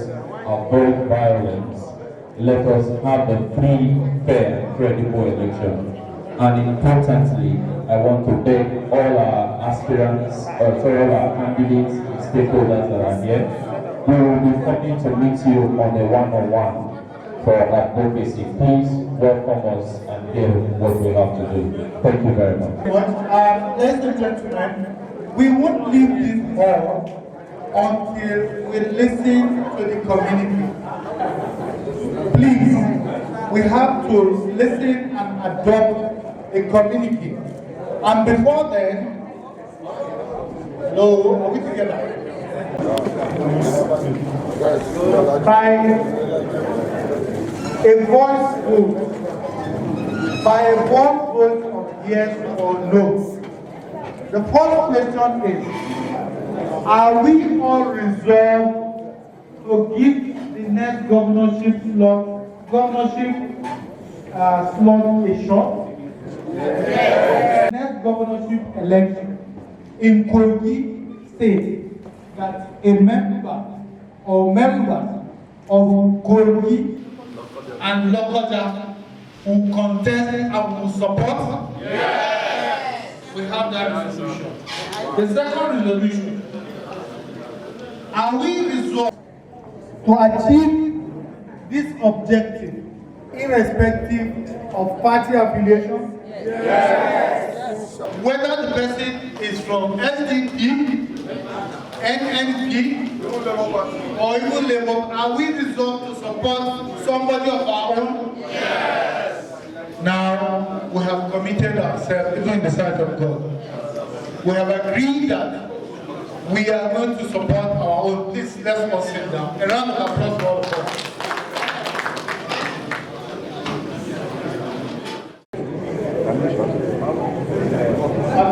avoid violence. Let us have a free, fair, credible election. And importantly, I want to beg all our aspirants, all our candidates, stakeholders that are here. We will be coming to meet you on a one-on-one for advocacy. Please welcome us and hear what we have to do. Thank you very much. Ladies and gentlemen, we won't leave this hall until we listen to the community. Please, we have to listen and adopt a community. And before then, hello, are we together? By a voice vote, by a vote of yes or no. The first question is, are we all resolved to give the next governorship slot a shot? Yes. Next governorship election in Kogi State, that a member or members of Kogi and Lokoja will contest and will support? Yes. We have that resolution. The second resolution, are we resolved to achieve this objective irrespective of party affiliation? Yes. Whether the person is from SDP, NNP, or even Labour, are we resolved to support somebody of our own? Yes. Now, we have committed ourselves, even in the sight of God. We have agreed that we are going to support our own. Please, let's all sit down. A round of applause for all of us.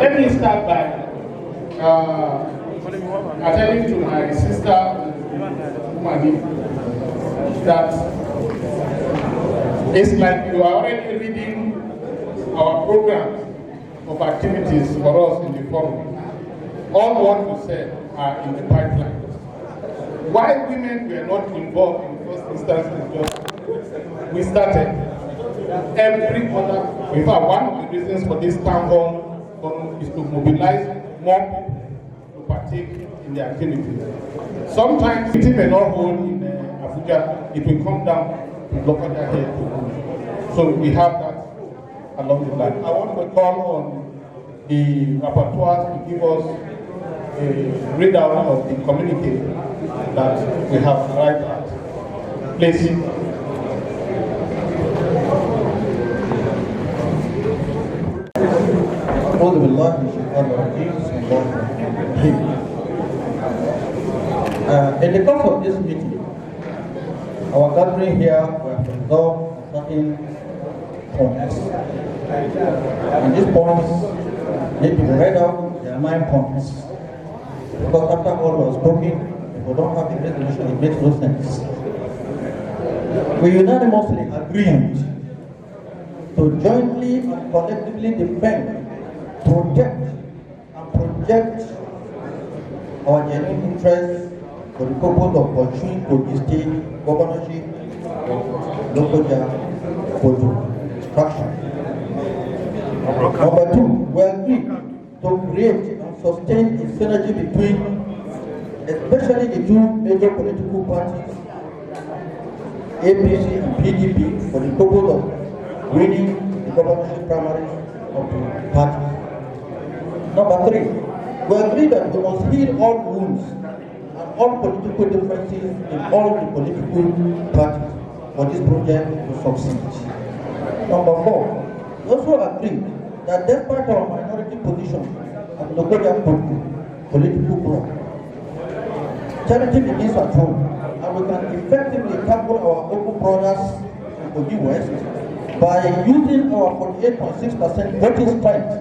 Let me start by attending to my sister, Umani, that it's like you are already reading our program of activities for us in the forum. All what you said are in the pipeline. Why women were not involved in the first instance is just we started. Every other, in fact, one of the reasons for this town hall is to mobilize more people to partake in the activities. Sometimes it may not hold in Abuja, it will come down to Lokoja here. So we have that along the line. I want to call on the rapporteurs to give us a readout of the communique that we have arrived at. Please. In the course of this meeting, our gathering here will resolve certain points. And these points need to be read out. There are 9 points. Because after all was spoken, if we don't have the resolution, it makes no sense. We unanimously agreed to jointly and collectively defend, protect, and project our genuine interests for the purpose of pursuing Kogi State governorship of Lokoja Koto structure. Number 2, we agreed to create and sustain a synergy between especially the 2 major political parties, APC and PDP, for the purpose of winning the governorship primaries of the parties. Number 3, we agreed that we must heal all wounds and all political differences in all the political parties for this project to succeed. Number 4, we also agreed that despite our minority position at Lokoja political bloc, charity begins at home, and we can effectively tackle our local brothers in Kogi West by using our 48.6% voting strength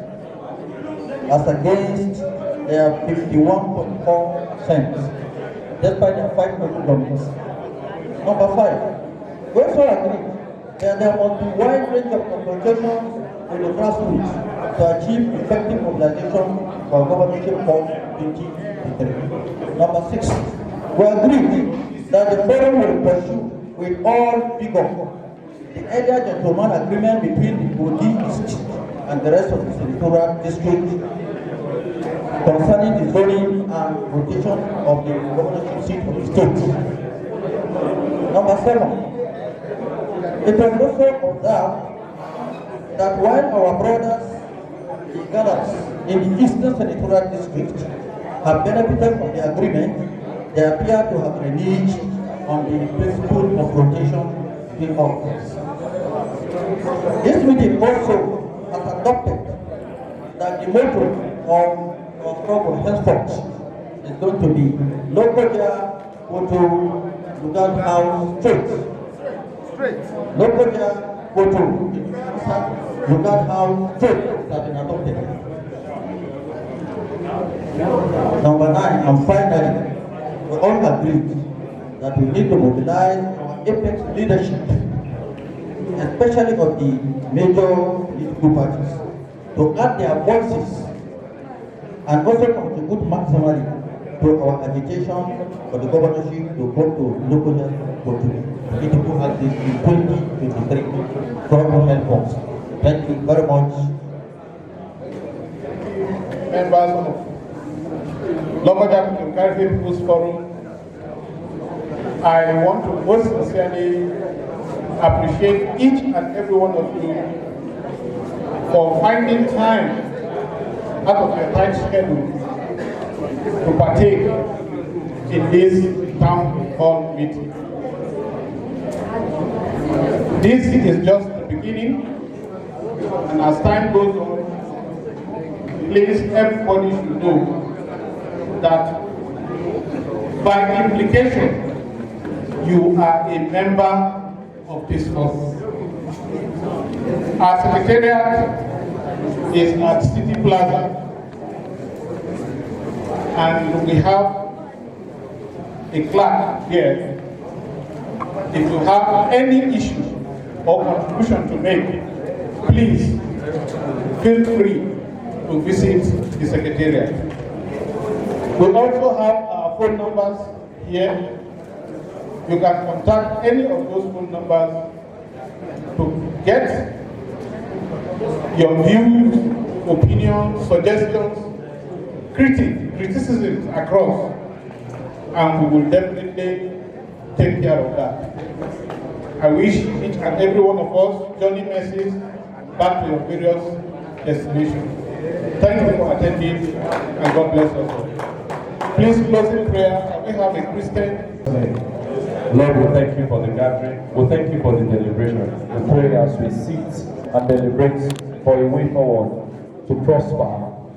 as against their 51.4%, despite their 5 local governments. Number 5, we also agree that there must be wide range of consultations with the grassroots to achieve effective mobilization for governorship for 2023. Number 6, we agree that the forum will pursue with all vigor the earlier gentleman agreement between the Kogi East and the rest of the senatorial district concerning the zoning and rotation of the governorship seat of the state. Number 7, it was also observed that while our brothers, the Galas in the Eastern Senatorial District, have benefited from the agreement, they appear to have reneged on the principle of rotation between offices. This meeting also has adopted that the motto of our struggle henceforth is going to be Lokoja Koto Lugan House Straight. Lokoja Koto Lugan House Straight has been adopted. Number 9, and finally, we all agreed that we need to mobilize our apex leadership, especially of the major political parties, to add their voices and also contribute maximally to our agitation for the governorship to go to Lokoja Koto political axis in 2023. Government force. Thank you very much. Members of Lokoja Koton-Karfe People's Forum, I want to most sincerely appreciate each and every one of you for finding time out of your tight schedule to partake in this town hall meeting. This is just the beginning, and as time goes on, please everybody should know that by implication, you are a member of this forum. Our secretariat is at City Plaza, and we have a clerk here. If you have any issue or contribution to make, please feel free to visit the secretariat. We also have our phone numbers here. You can contact any of those phone numbers to get your views, opinions, suggestions, criticisms across, and we will definitely take care of that. I wish each and every one of us journey messages back to your various destinations. Thank you for attending, and God bless us all. Please close in prayer. Can we have a Christian? Lord, we thank you for the gathering. We thank you for the deliberation. We pray as we sit and deliberate for a way forward to prosper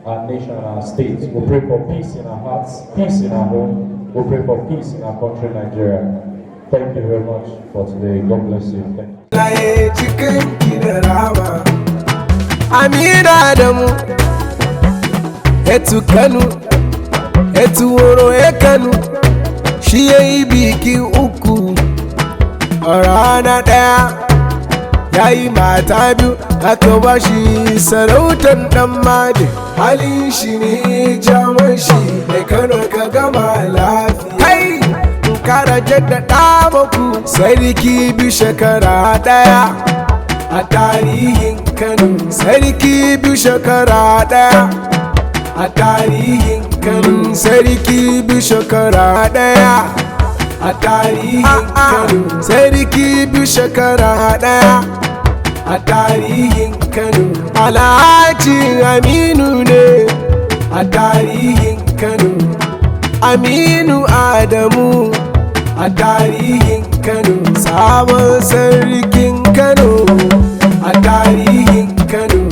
our nation and our state. We pray for peace in our hearts, peace in our home. We pray for peace in our country, Nigeria. Thank you very much for today. God bless you. Thank you. Amina Adamu Etu Kanu Etu Oro Ekanu Shi yayi biki uku a rana ɗaya yayi mata biyu aka ba shi sarautar ɗan madi halin shi ne jaman shi da Kano ka gama lafiya kai kara jaddada muku sarki bi shekara ɗaya a tarihin Kano sarki bi shekara ɗaya a tarihin Kano sarki bi shekara ɗaya a tarihin Kano sarki bi shekara ɗaya a tarihin Kano Alhaji Aminu ne a tarihin Kano Aminu Adamu a tarihin Kano sabon sarkin Kano a tarihin Kano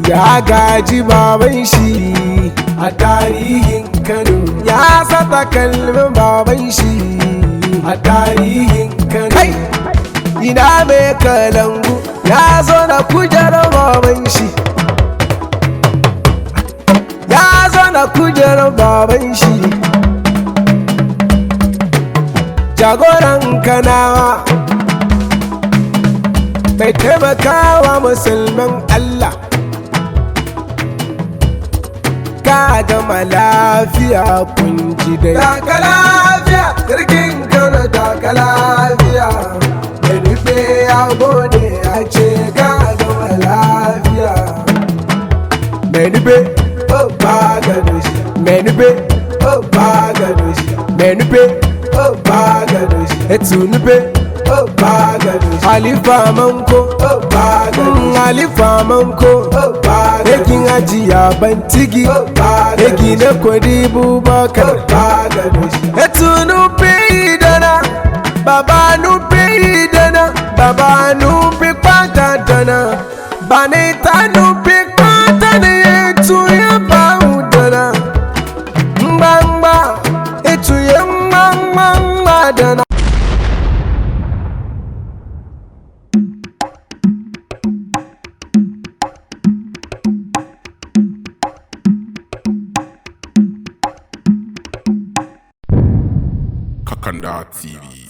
ya gaji baban shi a tarihin Kano ya sata kalmin baban shi a tarihin Kano ina mai kalangu ya zo na kujerar baban shi ya zo na kujerar baban shi jagoran Kanawa mai taimakawa musulman Allah ka gama lafiya kun ji dai taka lafiya sarkin Kano taka lafiya da nufe ya gode ya ce ka gama lafiya mai nufe ba gado shi mai nufe ba gado shi mai nufe ba gado shi etu nufe ba gado shi Halifa Manko ba gado shi Halifa Manko yakin ajiya bantigi yaki na kwadi Bubakar ba gado shi etu nufe dana baba nufe dana baba nufe kwata dana banita nufe kwata na yetu ya bahu dana mbamba etu ya mbamba dana Koton-Karfe TV.